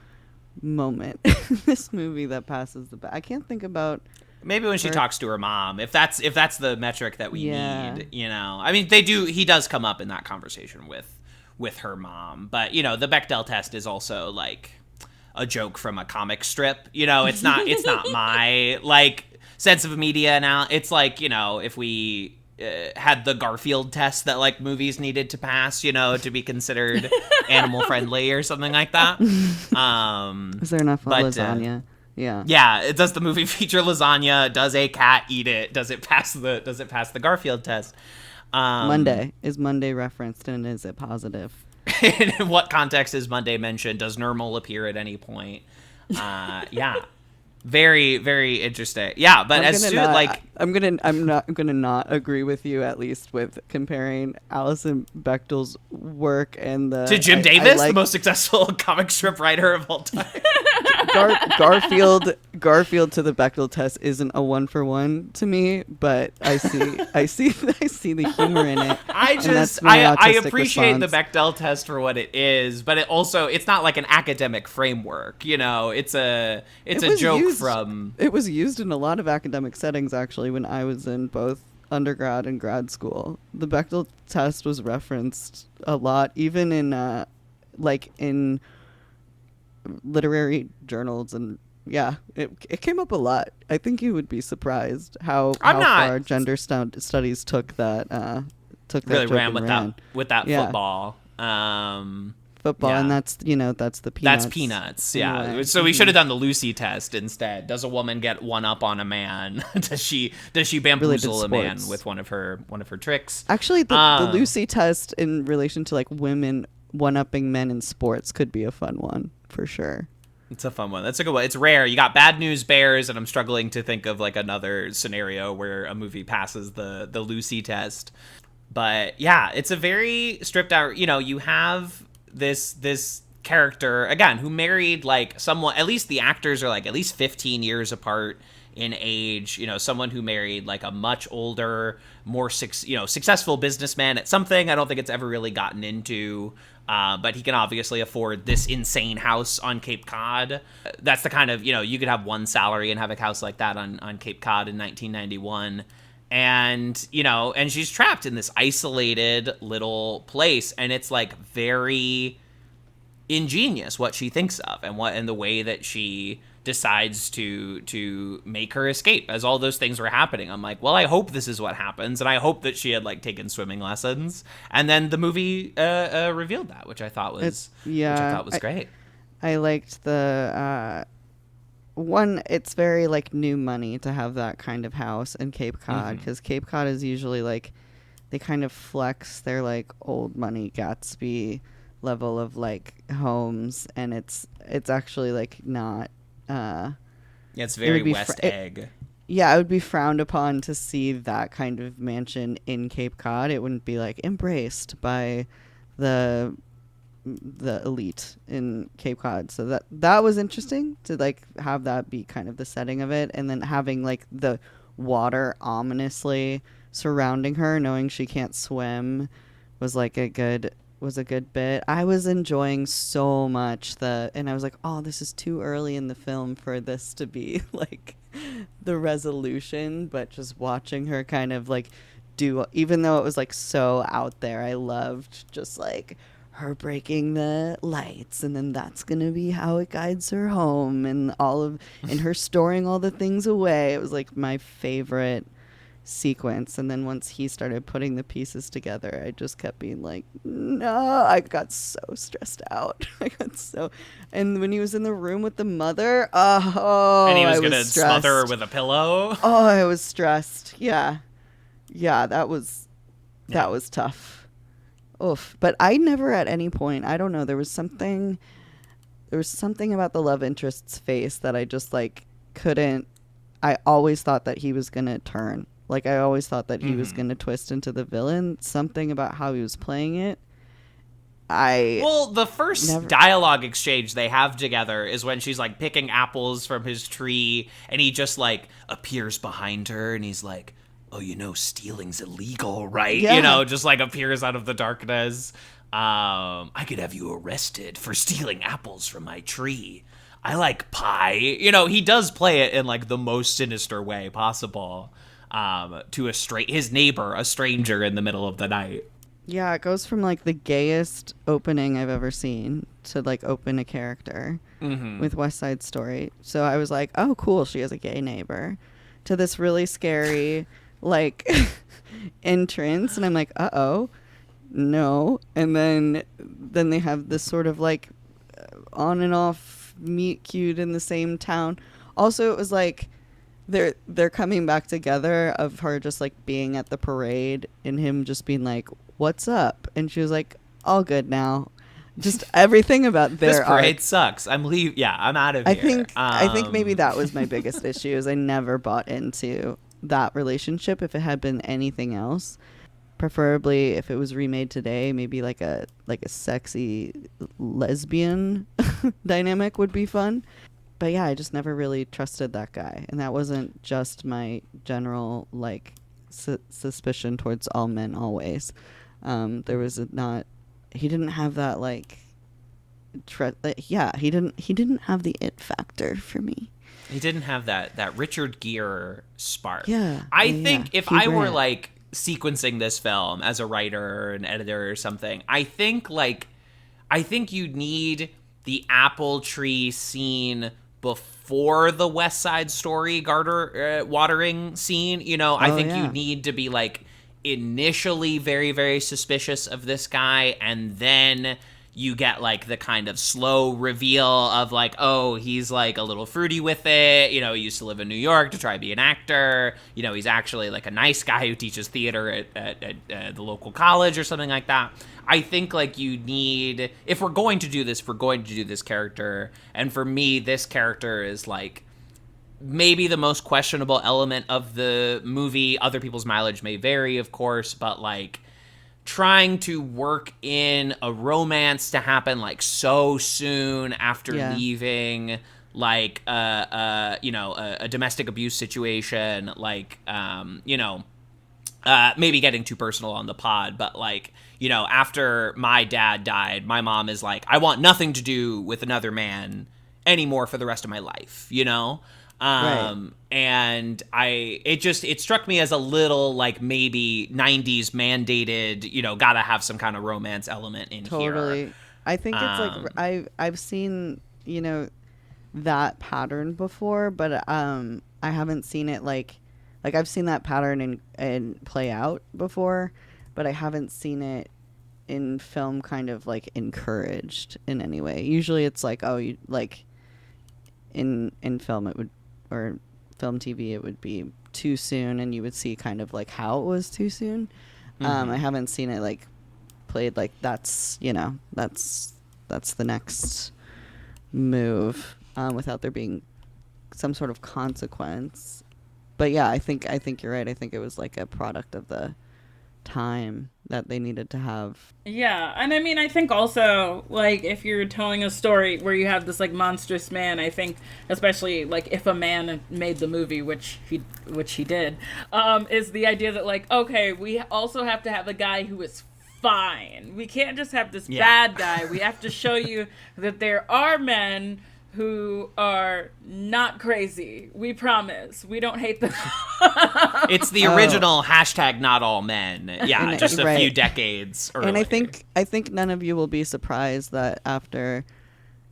[SPEAKER 6] moment in this movie that passes the I can't think about
[SPEAKER 5] maybe when she talks to her mom, if that's the metric that we need, you know. I mean, he does come up in that conversation with her mom, but you know, the Bechdel test is also like a joke from a comic strip, you know. It's not my like sense of media now. It's like, you know, if we had the Garfield test that like movies needed to pass, you know, to be considered animal friendly or something like that.
[SPEAKER 6] Is there enough lasagna? Yeah.
[SPEAKER 5] Yeah. Does the movie feature lasagna? Does a cat eat it? Does it pass the Garfield test?
[SPEAKER 6] Monday. Is Monday referenced, and is it positive?
[SPEAKER 5] In what context is Monday mentioned? Does Nermal appear at any point? Yeah. Very, very interesting. Yeah, but
[SPEAKER 6] I'm not gonna not agree with you, at least with comparing Alison Bechdel's work and
[SPEAKER 5] to Jim Davis, the most successful comic strip writer of all time.
[SPEAKER 6] Garfield to the Bechdel test isn't a 1-for-1 to me, but I see the humor in it.
[SPEAKER 5] I appreciate the Bechdel test for what it is, but it's not like an academic framework, you know. It's a joke from.
[SPEAKER 6] It was used in a lot of academic settings actually when I was in both undergrad and grad school. The Bechdel test was referenced a lot, even in in literary journals, and yeah, it came up a lot. I think you would be surprised how far gender studies took that.
[SPEAKER 5] Really ran with that football.
[SPEAKER 6] Football, yeah. And that's the peanuts.
[SPEAKER 5] That's peanuts, yeah.
[SPEAKER 6] Anyway.
[SPEAKER 5] So we should have done the Lucy test instead. Does a woman get one up on a man? Does she bamboozle a man with one of her tricks?
[SPEAKER 6] Actually, the Lucy test in relation to like women one-upping men in sports could be a fun one for sure.
[SPEAKER 5] It's a fun one. That's a good one. It's rare. You got Bad News Bears, and I'm struggling to think of like another scenario where a movie passes the Lucy test. But yeah, it's a very stripped out. You know, you have this character again who married like someone. At least the actors are like at least 15 years apart in age. You know, someone who married like a much older, more successful businessman at something I don't think it's ever really gotten into. But he can obviously afford this insane house on Cape Cod. That's the kind of, you could have one salary and have a house like that on Cape Cod in 1991. And, and she's trapped in this isolated little place. And it's like very ingenious what she thinks of and the way that she decides to make her escape as all those things were happening. I'm like, well, I hope this is what happens, and I hope that she had like taken swimming lessons, and then the movie revealed that, which I thought was great.
[SPEAKER 6] I liked the one. It's very like new money to have that kind of house in Cape Cod, because Cape Cod is usually like they kind of flex their like old money Gatsby level of like homes, and it's actually like not.
[SPEAKER 5] It's very West Egg.
[SPEAKER 6] Yeah, it would be frowned upon to see that kind of mansion in Cape Cod. It wouldn't be like embraced by the elite in Cape Cod. So that was interesting to like have that be kind of the setting of it, and then having like the water ominously surrounding her, knowing she can't swim, was like a good bit. I was enjoying so much and I was like, oh, this is too early in the film for this to be like the resolution, but just watching her kind of like even though it was like so out there, I loved just like her breaking the lights, and then that's gonna be how it guides her home, and and her storing all the things away. It was like my favorite sequence. And then once he started putting the pieces together, I just kept being like, no, I got so stressed out. And when he was in the room with the mother, and
[SPEAKER 5] he was gonna smother her with a pillow.
[SPEAKER 6] Oh, I was stressed. Yeah, that was tough. Oof. But I never at any point, I don't know, there was something about the love interest's face that I just like couldn't. I always thought that he was gonna turn. Like, I always thought that he was going to twist into the villain. Something about how he was playing it.
[SPEAKER 5] The first dialogue exchange they have together is when she's, like, picking apples from his tree, and he just, like, appears behind her, and he's like, oh, stealing's illegal, right?
[SPEAKER 6] Yeah.
[SPEAKER 5] Just, like, appears out of the darkness. I could have you arrested for stealing apples from my tree. I like pie. He does play it in, like, the most sinister way possible. To his neighbor, a stranger in the middle of the night.
[SPEAKER 6] Yeah, it goes from like the gayest opening I've ever seen to like open a character with West Side Story. So I was like, oh, cool, she has a gay neighbor, to this really scary like entrance, and I'm like, uh-oh, no. And then they have this sort of like on and off meet cute in the same town. Also, it was like they're coming back together of her just like being at the parade and him just being like, what's up? And she was like, all good now. Just everything about their
[SPEAKER 5] This parade
[SPEAKER 6] arc.
[SPEAKER 5] sucks. I'm out of
[SPEAKER 6] I
[SPEAKER 5] here.
[SPEAKER 6] think maybe that was my biggest issue, is I never bought into that relationship. If it had been anything else, preferably if it was remade today, maybe like a sexy lesbian dynamic would be fun. But yeah, I just never really trusted that guy, and that wasn't just my general like suspicion towards all men always. There was he didn't have that like he didn't have the it factor for me.
[SPEAKER 5] He didn't have that Richard Gere spark.
[SPEAKER 6] Yeah.
[SPEAKER 5] I think if
[SPEAKER 6] Hugh
[SPEAKER 5] I were
[SPEAKER 6] Grant.
[SPEAKER 5] like sequencing this film as a writer or an editor or something, I think you'd need the apple tree scene before the West Side Story garter watering scene. You know, I think you need to be like initially very, very suspicious of this guy, and then you get like the kind of slow reveal of like, oh, he's like a little fruity with it. You know, he used to live in New York to try to be an actor. You know, he's actually like a nice guy who teaches theater at the local college or something like that. I think like you need, if we're going to do this, we're going to do this character. And for me, this character is like maybe the most questionable element of the movie. Other people's mileage may vary, of course, but like trying to work in a romance to happen like so soon after leaving like a domestic abuse situation, like maybe getting too personal on the pod, but like, you know, after my dad died, my mom is like, I want nothing to do with another man anymore for the rest of my life, you know?
[SPEAKER 6] Right.
[SPEAKER 5] And it struck me as a little like maybe 90s mandated, you know, gotta have some kind of romance element in here.
[SPEAKER 6] Totally. I think it's like I've seen, you know, that pattern before, but I haven't seen it like I've seen that pattern and play out before, but I haven't seen it in film kind of like encouraged in any way. Usually it's like, oh, you like in film it would, or film TV it would be too soon, and you would see kind of like how it was too soon. I haven't seen it like played like that's, you know, that's the next move without there being some sort of consequence. But yeah, I think you're right. I think it was like a product of the time that they needed to have.
[SPEAKER 7] Yeah, and I mean, I think also, like, if you're telling a story where you have this, like, monstrous man, I think, especially, like, if a man made the movie, which he did, is the idea that, like, okay, we also have to have a guy who is fine. We can't just have this bad guy. We have to show you that there are men who are not crazy. We promise. We don't hate them.
[SPEAKER 5] It's the original hashtag not all men. Yeah,
[SPEAKER 6] And
[SPEAKER 5] just a
[SPEAKER 6] right.
[SPEAKER 5] few decades earlier.
[SPEAKER 6] And I think none of you will be surprised that after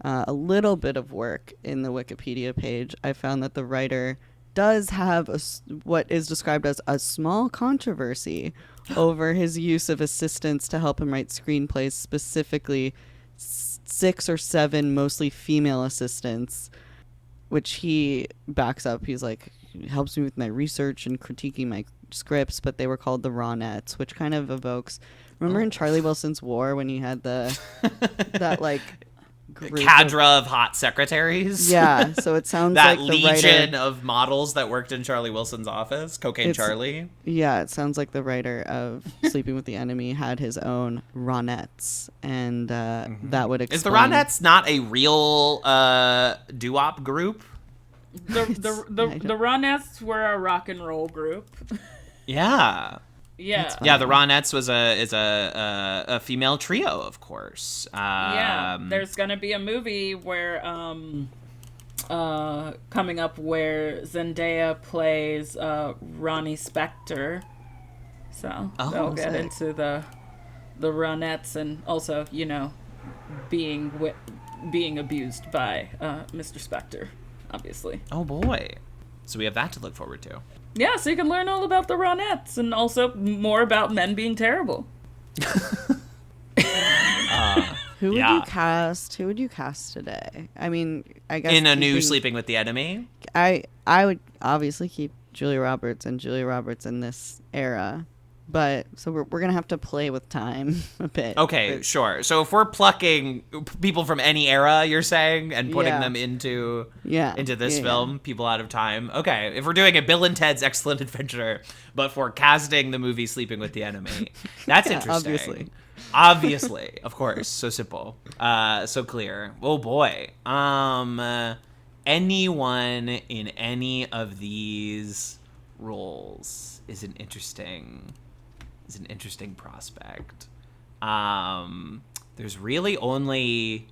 [SPEAKER 6] a little bit of work in the Wikipedia page, I found that the writer does have what is described as a small controversy over his use of assistants to help him write screenplays, specifically 6 or 7 mostly female assistants, which he backs up. He's like, helps me with my research and critiquing my scripts, but they were called the Ronettes, which kind of evokes, remember in Charlie Wilson's War when he had that like
[SPEAKER 5] cadre of hot secretaries.
[SPEAKER 6] Yeah, so it sounds
[SPEAKER 5] that
[SPEAKER 6] like the
[SPEAKER 5] legion
[SPEAKER 6] writer
[SPEAKER 5] of models that worked in Charlie Wilson's office, Cocaine Charlie.
[SPEAKER 6] Yeah, it sounds like the writer of Sleeping with the Enemy had his own Ronettes, and that would explain.
[SPEAKER 5] Is the Ronettes not a real doo-wop group?
[SPEAKER 7] The Ronettes were a rock and roll group.
[SPEAKER 5] Yeah.
[SPEAKER 7] Yeah.
[SPEAKER 5] Yeah, the Ronettes is a female trio, of course.
[SPEAKER 7] Yeah, there's gonna be a movie where coming up where Zendaya plays Ronnie Spector. So they'll get into the Ronettes, and also, you know, being abused by Mr. Spector, obviously.
[SPEAKER 5] Oh boy. So we have that to look forward to.
[SPEAKER 7] Yeah, so you can learn all about the Ronettes and also more about men being terrible.
[SPEAKER 6] Who would
[SPEAKER 5] Yeah.
[SPEAKER 6] you cast? Who would you cast today? I mean, I guess
[SPEAKER 5] In a new
[SPEAKER 6] keeping-
[SPEAKER 5] Sleeping with the Enemy?
[SPEAKER 6] I would obviously keep Julia Roberts in this era, but so we're gonna have to play with time a bit.
[SPEAKER 5] Okay,
[SPEAKER 6] But-
[SPEAKER 5] sure. So if we're plucking people from any era, you're saying, and putting
[SPEAKER 6] Yeah.
[SPEAKER 5] them into
[SPEAKER 6] Yeah,
[SPEAKER 5] this
[SPEAKER 6] yeah,
[SPEAKER 5] film, people out of time. Okay, if we're doing a Bill and Ted's Excellent Adventure, but for casting the movie Sleeping with the Enemy, that's
[SPEAKER 6] Yeah,
[SPEAKER 5] interesting. Obviously, of course, so simple, so clear. Oh boy, anyone in any of these roles is an interesting prospect. There's really only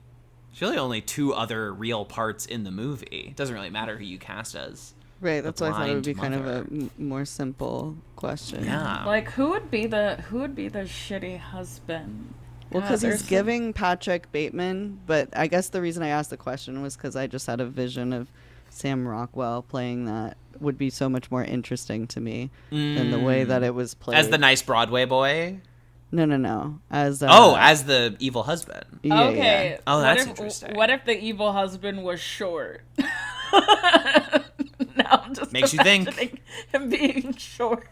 [SPEAKER 5] two other real parts in the movie. It doesn't really matter who you cast as.
[SPEAKER 6] Right, that's why I thought it would be
[SPEAKER 5] blind
[SPEAKER 6] kind of a
[SPEAKER 5] mother.
[SPEAKER 6] more simple question.
[SPEAKER 5] Yeah.
[SPEAKER 7] Like, who would be the shitty husband?
[SPEAKER 6] Well,
[SPEAKER 7] God,
[SPEAKER 6] because he's
[SPEAKER 7] there's some-
[SPEAKER 6] giving Patrick Bateman, but I guess the reason I asked the question was because I just had a vision of Sam Rockwell playing that would be so much more interesting to me than the way that it was played.
[SPEAKER 5] As the nice Broadway boy?
[SPEAKER 6] No. As
[SPEAKER 5] As the evil husband.
[SPEAKER 6] yeah,
[SPEAKER 7] Okay.
[SPEAKER 6] yeah.
[SPEAKER 5] Oh,
[SPEAKER 7] what
[SPEAKER 5] that's
[SPEAKER 7] if-
[SPEAKER 5] interesting.
[SPEAKER 7] What if the evil husband was short? Now I'm just
[SPEAKER 5] Makes you think.
[SPEAKER 7] imagining him being short.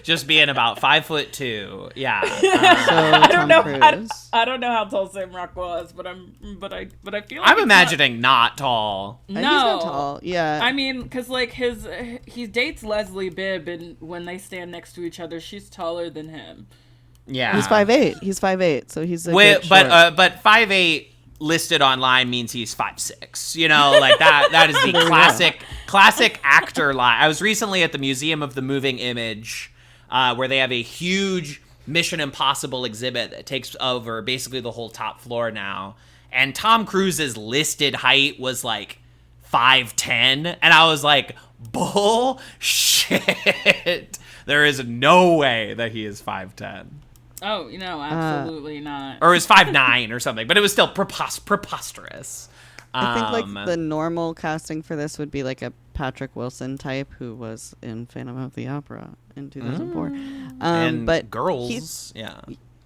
[SPEAKER 5] Just being about 5'2". Yeah.
[SPEAKER 6] So
[SPEAKER 7] I don't
[SPEAKER 6] Tom
[SPEAKER 7] know.
[SPEAKER 6] Cruise.
[SPEAKER 7] I don't know how tall Sam Rockwell is, but I feel like
[SPEAKER 5] I'm
[SPEAKER 7] he's
[SPEAKER 5] imagining not tall.
[SPEAKER 7] Not,
[SPEAKER 6] He's not tall. Yeah.
[SPEAKER 7] I mean, because like he dates Leslie Bibb, and when they stand next to each other, she's taller than him.
[SPEAKER 5] Yeah.
[SPEAKER 6] he's 5'8". He's 5'8", so he's a
[SPEAKER 5] Wait,
[SPEAKER 6] good short.
[SPEAKER 5] but 5'8" listed online means he's 5'6". You know, like that is the classic actor lie. I was recently at the Museum of the Moving Image, where they have a huge Mission Impossible exhibit that takes over basically the whole top floor now. And Tom Cruise's listed height was like 5'10", and I was like, bullshit. There is no way that he is 5'10".
[SPEAKER 7] Oh, absolutely not.
[SPEAKER 5] Or it was 5'9" or something, but it was still preposterous.
[SPEAKER 6] I think like the normal casting for this would be like a Patrick Wilson type who was in Phantom of the Opera in 2004.
[SPEAKER 5] And
[SPEAKER 6] but
[SPEAKER 5] girls, yeah.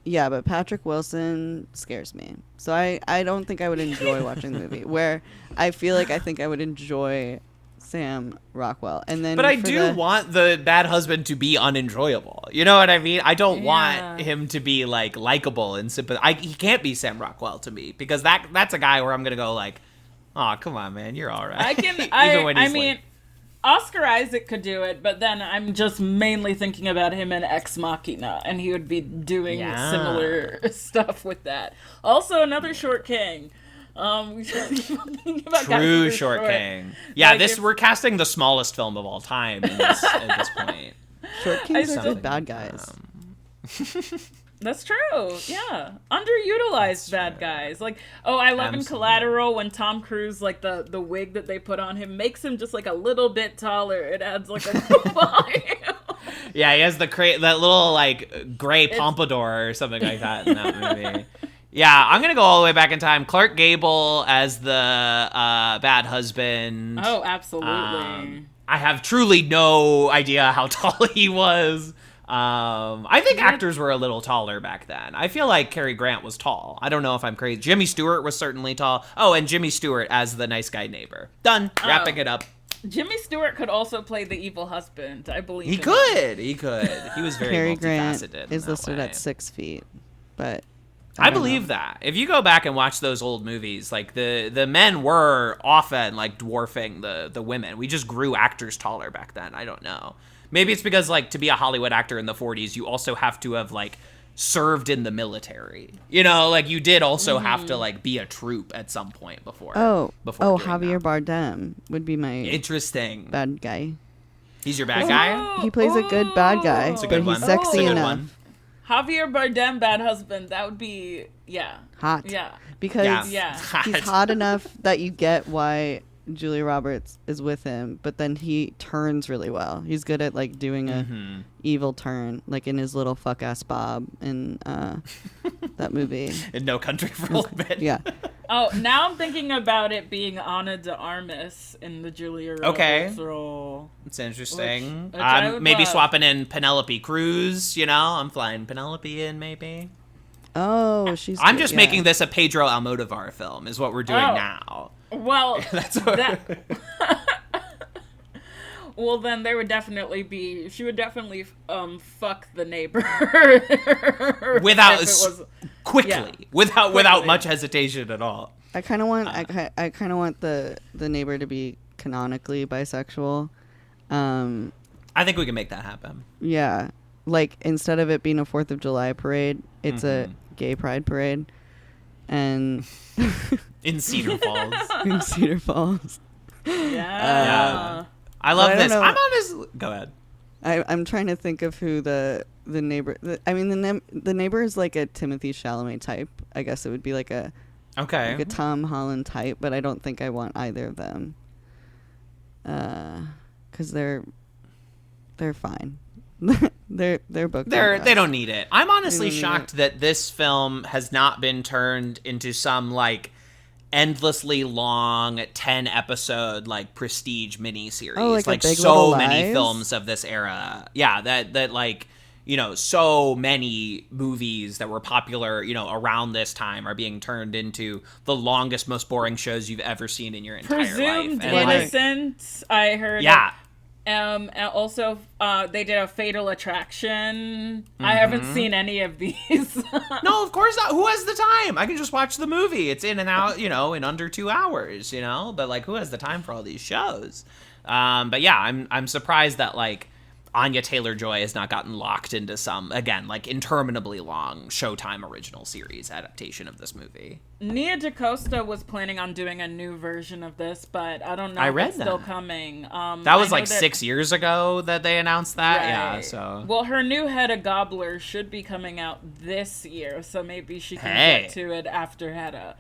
[SPEAKER 6] Yeah, but Patrick Wilson scares me. So I don't think I would enjoy watching the movie. Where I feel like I think I would enjoy Sam Rockwell. And then
[SPEAKER 5] But I
[SPEAKER 6] for
[SPEAKER 5] do want the bad husband to be unenjoyable. You know what I mean? I don't want him to be like likable and sympathetic. He can't be Sam Rockwell to me because that's a guy where I'm gonna go like, oh, come on, man, you're all right.
[SPEAKER 7] I mean, Oscar Isaac could do it, but then I'm just mainly thinking about him in Ex Machina, and he would be doing similar stuff with that. Also, another short king.
[SPEAKER 5] True short king. Yeah,
[SPEAKER 7] Like
[SPEAKER 5] we're casting the smallest film of all time at this point.
[SPEAKER 6] Short Kings are
[SPEAKER 5] Something,
[SPEAKER 6] good bad guys.
[SPEAKER 7] That's true. Yeah, underutilized bad guys. Like, I love in
[SPEAKER 5] Absolutely.
[SPEAKER 7] Collateral when Tom Cruise, like the wig that they put on him makes him just like a little bit taller. It adds like a volume.
[SPEAKER 5] Yeah, he has that little like gray pompadour or something like that in that movie. Yeah, I'm gonna go all the way back in time. Clark Gable as the bad husband.
[SPEAKER 7] Oh, absolutely.
[SPEAKER 5] I have truly no idea how tall he was. I think actors were a little taller back then. I feel like Cary Grant was tall. I don't know if I'm crazy. Jimmy Stewart was certainly tall. Oh, and Jimmy Stewart as the nice guy neighbor. Done. Wrapping it up.
[SPEAKER 7] Jimmy Stewart could also play the evil husband. I believe
[SPEAKER 5] He
[SPEAKER 7] in
[SPEAKER 5] could. He could. He was very
[SPEAKER 6] Cary Grant
[SPEAKER 5] multifaceted. in
[SPEAKER 6] is
[SPEAKER 5] that
[SPEAKER 6] listed
[SPEAKER 5] way.
[SPEAKER 6] at 6 feet, but
[SPEAKER 5] I
[SPEAKER 6] don't
[SPEAKER 5] believe
[SPEAKER 6] know.
[SPEAKER 5] that. If you go back and watch those old movies, like the men were often like dwarfing the women. We just grew actors taller back then. I don't know. Maybe it's because like to be a Hollywood actor in the 40s, you also have to have like served in the military. You know, like you did also have to like be a troop at some point before. Before doing
[SPEAKER 6] Javier
[SPEAKER 5] that.
[SPEAKER 6] Bardem would be my
[SPEAKER 5] Interesting.
[SPEAKER 6] bad guy.
[SPEAKER 5] He's your bad guy?
[SPEAKER 6] He plays a good bad guy,
[SPEAKER 5] It's a
[SPEAKER 6] but
[SPEAKER 5] good one.
[SPEAKER 6] he's sexy
[SPEAKER 5] It's a good
[SPEAKER 6] enough.
[SPEAKER 5] one.
[SPEAKER 7] Javier Bardem, bad husband. That would be
[SPEAKER 6] Hot.
[SPEAKER 7] Yeah.
[SPEAKER 6] Because
[SPEAKER 7] Yeah.
[SPEAKER 6] he's hot enough that you get why Julia Roberts is with him, but then he turns really well. He's good at like doing a evil turn, like in his little fuck ass Bob in that movie.
[SPEAKER 5] In No Country for Old Men.
[SPEAKER 6] Yeah.
[SPEAKER 7] Oh, now I'm thinking about it being Ana de Armas in the Julia Roberts role.
[SPEAKER 5] It's interesting.
[SPEAKER 7] Which I would
[SPEAKER 5] Maybe
[SPEAKER 7] love.
[SPEAKER 5] swapping in Penelope Cruz, I'm flying Penelope in, maybe.
[SPEAKER 6] Oh, she's.
[SPEAKER 5] I'm
[SPEAKER 6] good,
[SPEAKER 5] just
[SPEAKER 6] yeah.
[SPEAKER 5] making this a Pedro Almodovar film, is what we're doing
[SPEAKER 7] Oh.
[SPEAKER 5] now.
[SPEAKER 7] Well,
[SPEAKER 5] That's what...
[SPEAKER 7] well, then there would definitely be. She would definitely fuck the neighbor
[SPEAKER 5] Without
[SPEAKER 7] if it was-
[SPEAKER 5] quickly,
[SPEAKER 7] yeah.
[SPEAKER 5] without
[SPEAKER 7] Quickly.
[SPEAKER 5] much hesitation at all.
[SPEAKER 6] I kind of want. I kind of want the neighbor to be canonically bisexual.
[SPEAKER 5] I think we can make that happen.
[SPEAKER 6] Yeah, like instead of it being a 4th of July parade, it's a gay pride parade, and
[SPEAKER 5] In Cedar Falls.
[SPEAKER 6] in Cedar Falls.
[SPEAKER 7] Yeah.
[SPEAKER 5] I love
[SPEAKER 6] I don't
[SPEAKER 5] this.
[SPEAKER 6] know.
[SPEAKER 5] I'm honestly... Go ahead.
[SPEAKER 6] I'm trying to think of who the neighbor. The neighbor is like a Timothy Chalamet type. I guess it would be like a Tom Holland type, but I don't think I want either of them. Because they're fine. they're both.
[SPEAKER 5] They don't need it. I'm honestly
[SPEAKER 6] They don't need
[SPEAKER 5] shocked that this film has not been turned into some like endlessly long 10 episode like prestige miniseries.
[SPEAKER 6] Oh, like a Big
[SPEAKER 5] so
[SPEAKER 6] Little
[SPEAKER 5] many
[SPEAKER 6] Lies?
[SPEAKER 5] films of this era. Yeah, that like so many movies that were popular, around this time are being turned into the longest, most boring shows you've ever seen in your entire
[SPEAKER 7] Presumed
[SPEAKER 5] life. And, like,
[SPEAKER 7] Innocent. I heard.
[SPEAKER 5] yeah.
[SPEAKER 7] And also, they did a Fatal Attraction. I haven't seen any of these.
[SPEAKER 5] No, of course not. Who has the time? I can just watch the movie. It's in and out, in under 2 hours, But like, who has the time for all these shows? But yeah, I'm surprised that like Anya Taylor-Joy has not gotten locked into some, again, like interminably long Showtime original series adaptation of this movie.
[SPEAKER 7] Nia DaCosta was planning on doing a new version of this, but I don't know
[SPEAKER 5] I
[SPEAKER 7] if
[SPEAKER 5] read
[SPEAKER 7] it's still
[SPEAKER 5] that.
[SPEAKER 7] coming.
[SPEAKER 5] That was like 6 years ago that they announced that. Yeah,
[SPEAKER 7] Right.
[SPEAKER 5] so.
[SPEAKER 7] Well, her new Hedda Gobbler should be coming out this year, so maybe she can
[SPEAKER 5] Hey.
[SPEAKER 7] get to it after Hedda.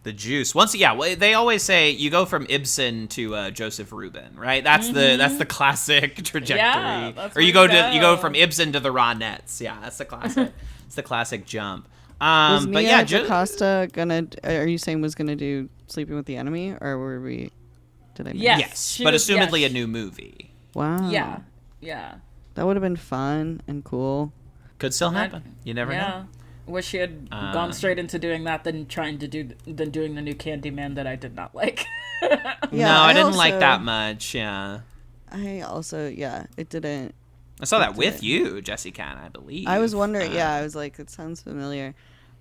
[SPEAKER 5] The juice. Well, they always say you go from Ibsen to Joseph Rubin, right? That's the classic trajectory.
[SPEAKER 7] Yeah, that's
[SPEAKER 5] or you
[SPEAKER 7] where
[SPEAKER 5] go
[SPEAKER 7] you go.
[SPEAKER 5] from Ibsen to the Ronettes. Yeah, that's the classic. It's the classic jump.
[SPEAKER 6] Was
[SPEAKER 5] But
[SPEAKER 6] Nia
[SPEAKER 5] yeah,
[SPEAKER 6] DaCosta gonna? Are you saying was gonna do Sleeping with the Enemy, or were we? Did I? Miss?
[SPEAKER 7] Yes.
[SPEAKER 5] yes,
[SPEAKER 7] she
[SPEAKER 5] but
[SPEAKER 7] was-
[SPEAKER 5] assumedly
[SPEAKER 7] yes.
[SPEAKER 5] a new movie
[SPEAKER 6] Wow.
[SPEAKER 7] Yeah.
[SPEAKER 6] That would have been fun and cool.
[SPEAKER 5] could still happen. You never know.
[SPEAKER 7] Yeah. Wish she had gone straight into doing that than doing the new Candyman that I did not like.
[SPEAKER 6] Yeah,
[SPEAKER 5] No, I didn't
[SPEAKER 6] also-
[SPEAKER 5] like that much. Yeah,
[SPEAKER 6] I also, it didn't.
[SPEAKER 5] I saw that with you, Jessi Kat, I believe.
[SPEAKER 6] I was wondering. I was like, it sounds familiar.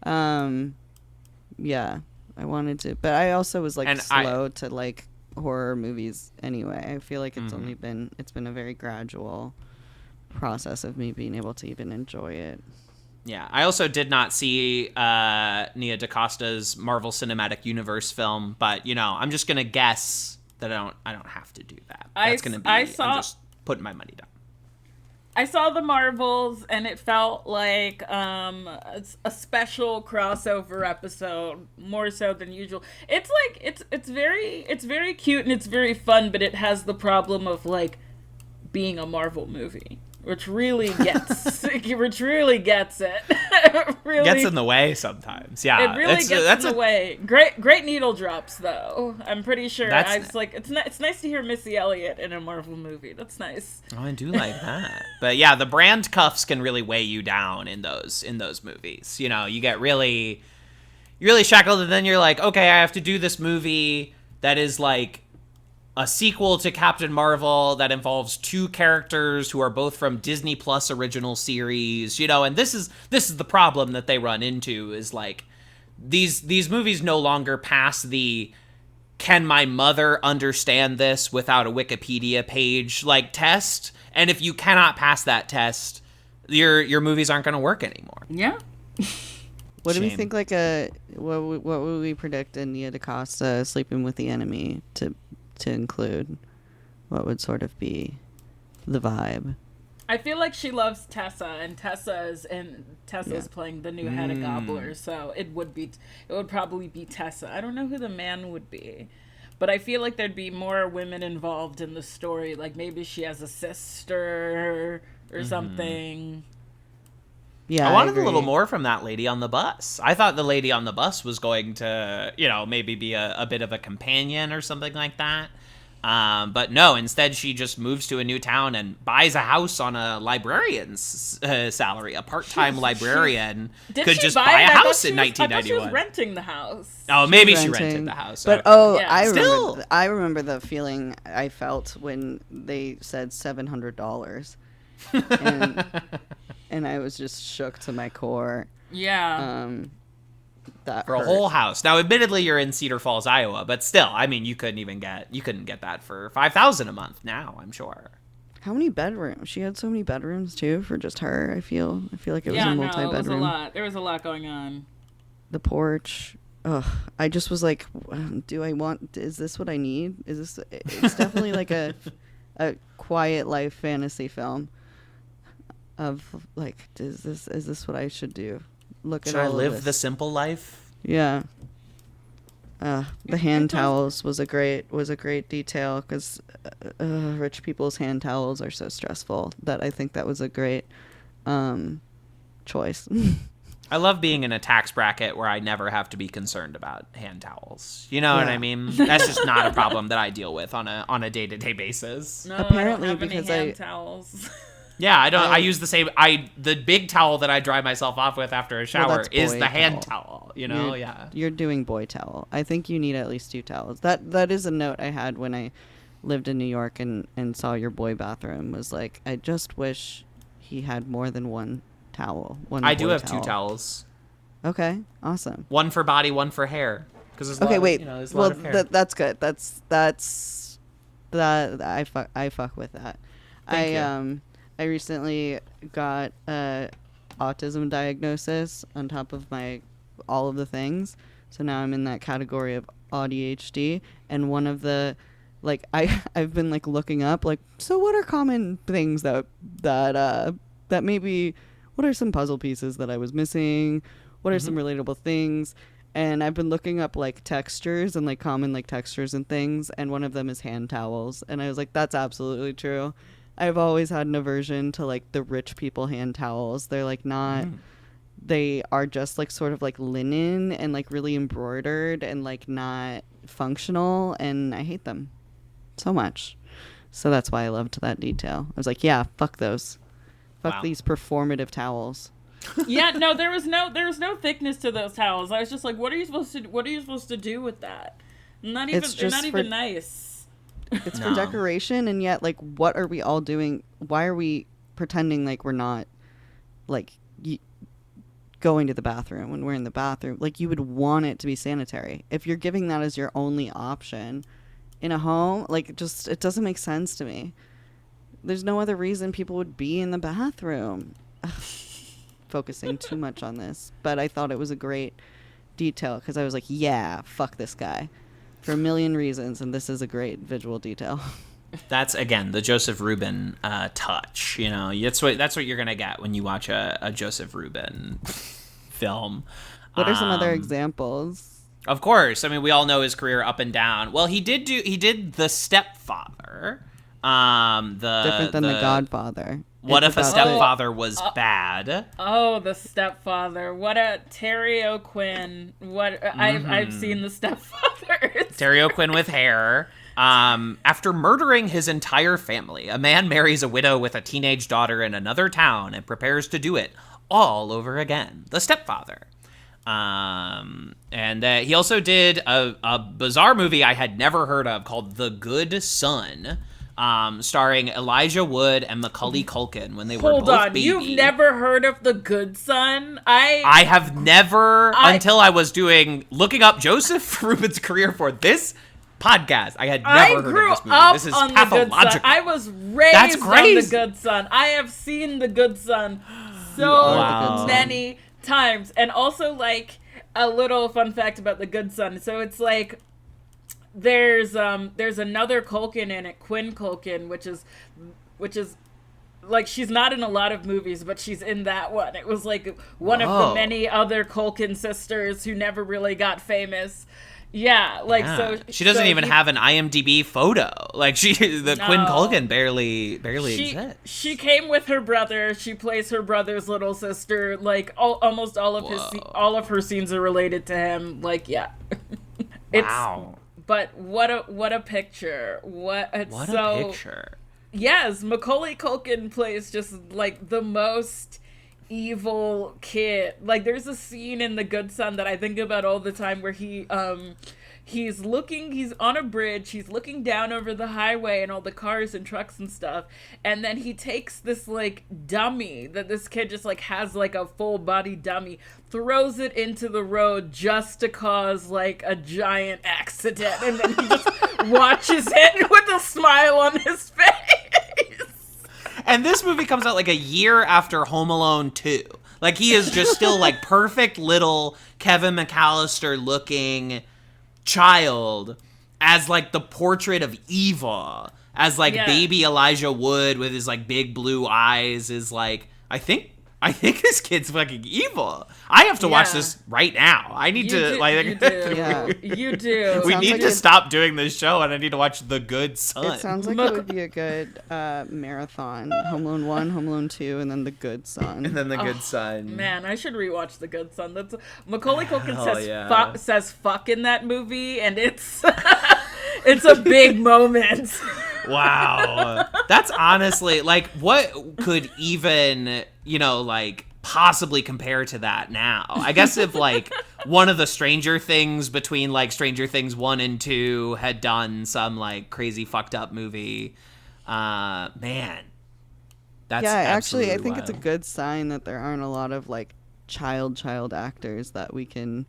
[SPEAKER 6] Yeah, I wanted to, but I also was like
[SPEAKER 5] And
[SPEAKER 6] slow to like horror movies anyway. I feel like it's it's been a very gradual process of me being able to even enjoy it.
[SPEAKER 5] Yeah, I also did not see Nia DaCosta's Marvel Cinematic Universe film, but I'm just gonna guess that I don't have to do that. That's gonna be. I'm just putting my money down.
[SPEAKER 7] I saw the Marvels, and it felt like a special crossover episode, more so than usual. It's like it's very cute and it's very fun, but it has the problem of like being a Marvel movie, which really gets it. Really
[SPEAKER 5] Gets in the way sometimes. Yeah,
[SPEAKER 7] It really gets in the way. Great needle drops though. I'm pretty sure. It's nice to hear Missy Elliott in a Marvel movie. That's nice.
[SPEAKER 5] Oh, I do like that. But yeah, the brand cuffs can really weigh you down in those movies. You get really shackled, and then you're like, okay, I have to do this movie that is like a sequel to Captain Marvel that involves 2 characters who are both from Disney Plus original series, and this is the problem that they run into is like these movies no longer pass the can my mother understand this without a Wikipedia page like test, and if you cannot pass that test, your movies aren't going to work anymore.
[SPEAKER 7] Yeah.
[SPEAKER 6] What do we
[SPEAKER 5] Shame.
[SPEAKER 6] think? Like what would we predict in Nia DaCosta Sleeping with the Enemy to include? What would sort of be the vibe?
[SPEAKER 7] I feel like she loves Tessa, and Tessa's playing the new Hedda Gobbler, so it would probably be Tessa. I don't know who the man would be, but I feel like there'd be more women involved in the story. Like maybe she has a sister or something.
[SPEAKER 6] Yeah,
[SPEAKER 5] I wanted
[SPEAKER 6] agree.
[SPEAKER 5] a little more from that lady on the bus. I thought the lady on the bus was going to, maybe be a bit of a companion or something like that. But no, instead she just moves to a new town and buys a house on a librarian's salary. A part-time librarian could just buy a house in 1991.
[SPEAKER 7] I thought she was renting the house.
[SPEAKER 5] Oh, maybe she
[SPEAKER 6] renting.
[SPEAKER 5] rented the house.
[SPEAKER 6] But
[SPEAKER 5] Okay.
[SPEAKER 7] Yeah.
[SPEAKER 6] I remember the feeling I felt when they said $700, and I was just shook to my core.
[SPEAKER 7] Yeah.
[SPEAKER 6] That
[SPEAKER 5] For a
[SPEAKER 6] hurt.
[SPEAKER 5] whole house. Now, admittedly, you're in Cedar Falls, Iowa, but still, I mean, you couldn't get that for $5,000 a month now, I'm sure.
[SPEAKER 6] How many bedrooms? She had so many bedrooms too for just her. I feel like it was a
[SPEAKER 7] it
[SPEAKER 6] multi-bedroom.
[SPEAKER 7] was a lot. There was a lot going on.
[SPEAKER 6] The porch. Ugh. I just was like, is this what I need? It's definitely like a quiet life fantasy film of like, is this what I should do? Look
[SPEAKER 5] Should
[SPEAKER 6] at
[SPEAKER 5] I
[SPEAKER 6] all of
[SPEAKER 5] live
[SPEAKER 6] this.
[SPEAKER 5] the simple life?
[SPEAKER 6] Yeah. The hand towels was a great detail because rich people's hand towels are so stressful that I think that was a great choice.
[SPEAKER 5] I love being in a tax bracket where I never have to be concerned about hand towels. You know what
[SPEAKER 6] Yeah.
[SPEAKER 5] I mean? That's just not a problem that I deal with on a day-to-day basis.
[SPEAKER 7] No,
[SPEAKER 6] Apparently,
[SPEAKER 7] I don't have
[SPEAKER 6] because
[SPEAKER 7] any hand towels.
[SPEAKER 5] Yeah, I don't. I use the same. The big towel that I dry myself off with after a shower
[SPEAKER 6] that's
[SPEAKER 5] is
[SPEAKER 6] boy
[SPEAKER 5] the hand
[SPEAKER 6] towel.
[SPEAKER 5] towel. You know, yeah.
[SPEAKER 6] You're doing boy towel. I think you need at least 2 towels. That is a note I had when I lived in New York and saw your boy bathroom. Was like, I just wish he had more than one towel.
[SPEAKER 5] I do have 2 towels.
[SPEAKER 6] Okay, awesome.
[SPEAKER 5] One for body, one for hair. Because there's a
[SPEAKER 6] Okay,
[SPEAKER 5] lot
[SPEAKER 6] wait.
[SPEAKER 5] Of, there's a lot of hair.
[SPEAKER 6] That's good. That's that I fuck with that.
[SPEAKER 5] Thank you.
[SPEAKER 6] I recently got a autism diagnosis on top of my all of the things. So now I'm in that category of ADHD, and one of the I've been like looking up so what are common things that maybe, what are some puzzle pieces that I was missing? What are some relatable things? And I've been looking up like textures and like common like textures and things, and one of them is hand towels. And I was like, that's absolutely true. I've always had an aversion to like the rich people hand towels. They're like not they are just like sort of like linen and like really embroidered and like not functional, and I hate them so much. So that's why I loved that detail. I was like, yeah, fuck those. Fuck
[SPEAKER 5] Wow.
[SPEAKER 6] these performative towels.
[SPEAKER 7] Yeah, no, there was no thickness to those towels. I was just like, what are you supposed to do with that? They're not even nice.
[SPEAKER 6] It's
[SPEAKER 5] No.
[SPEAKER 6] for decoration, and yet like what are we all doing? Why are we pretending like we're not like going to the bathroom when we're in the bathroom? Like, you would want it to be sanitary. If you're giving that as your only option in a home, like, just it doesn't make sense to me. There's no other reason people would be in the bathroom. Ugh, focusing too much on this, but I thought it was a great detail because I was like, yeah, fuck this guy for a million reasons, and this is a great visual detail.
[SPEAKER 5] That's, again, the Joseph Rubin touch. You know, that's what you're gonna get when you watch a Joseph Rubin film.
[SPEAKER 6] What are some other examples?
[SPEAKER 5] Of course, I mean, we all know his career up and down. Well, he did The Stepfather.
[SPEAKER 6] Different than The Godfather.
[SPEAKER 5] What
[SPEAKER 6] It's
[SPEAKER 5] if a
[SPEAKER 6] about
[SPEAKER 5] Stepfather was bad?
[SPEAKER 7] Oh, The Stepfather. What a Terry O'Quinn. What I've seen The Stepfather.
[SPEAKER 5] Terry O'Quinn with hair. After murdering his entire family, a man marries a widow with a teenage daughter in another town and prepares to do it all over again. The Stepfather. And he also did a bizarre movie I had never heard of called The Good Son, starring Elijah Wood and Macaulay Culkin when they were both
[SPEAKER 7] Hold on,
[SPEAKER 5] baby.
[SPEAKER 7] you've never heard of The Good Son?
[SPEAKER 5] I have never, until I was looking up Joseph Rubin's career for this podcast. I had never heard of this movie.
[SPEAKER 7] Up
[SPEAKER 5] This is
[SPEAKER 7] on The Good Son.
[SPEAKER 5] pathological.
[SPEAKER 7] I was raised
[SPEAKER 5] That's
[SPEAKER 7] on
[SPEAKER 5] crazy.
[SPEAKER 7] The Good Son. I have seen The Good Son so
[SPEAKER 5] Wow.
[SPEAKER 7] many times. And also, like, a little fun fact about The Good Son. So it's like, there's another Culkin in it, Quinn Culkin, which is like, she's not in a lot of movies, but she's in that one. It was like one of the many other Culkin sisters who never really got famous. Yeah, like
[SPEAKER 5] Yeah.
[SPEAKER 7] so
[SPEAKER 5] She doesn't
[SPEAKER 7] so
[SPEAKER 5] even
[SPEAKER 7] he-
[SPEAKER 5] have an IMDb photo. Like Quinn Culkin barely
[SPEAKER 7] she,
[SPEAKER 5] exists.
[SPEAKER 7] she came with her brother. She plays her brother's little sister. Like almost all of all of her scenes are related to him. Like yeah,
[SPEAKER 5] Wow.
[SPEAKER 7] But what a picture! What a
[SPEAKER 5] picture!
[SPEAKER 7] Yes, Macaulay Culkin plays just like the most evil kid. Like there's a scene in The Good Son that I think about all the time where he's on a bridge, he's looking down over the highway and all the cars and trucks and stuff, and then he takes this like dummy that this kid just like has, like a full body dummy, throws it into the road just to cause like a giant accident, and then he just watches it with a smile on his face.
[SPEAKER 5] And this movie comes out like a year after Home Alone 2. Like, he is just still, like, perfect little Kevin McAllister looking child as, like, the portrait of evil. As, like, baby Elijah Wood with his, like, big blue eyes is, like, I think this kid's fucking evil. I have to watch this right now. I need to, like...
[SPEAKER 7] You do.
[SPEAKER 6] Yeah.
[SPEAKER 7] You do.
[SPEAKER 5] We
[SPEAKER 6] Sounds
[SPEAKER 5] need
[SPEAKER 6] like
[SPEAKER 5] to stop doing this show, and I need to watch The Good Son.
[SPEAKER 6] It sounds like it would be a good marathon. Home Alone 1, Home Alone 2, and then The Good Son.
[SPEAKER 5] And then The Good Son.
[SPEAKER 7] Man, I should rewatch The Good Son. That's Macaulay Culkin
[SPEAKER 5] Hell
[SPEAKER 7] says fuck in that movie, and it's it's a big moment.
[SPEAKER 5] Wow. That's honestly, like, what could even, like, possibly compare to that now? I guess if, like, one of the Stranger Things between, like, Stranger Things 1 and 2 had done some, like, crazy fucked up movie, man. That's
[SPEAKER 6] actually, I think
[SPEAKER 5] wild.
[SPEAKER 6] it's a good sign that there aren't a lot of, like, child actors that we can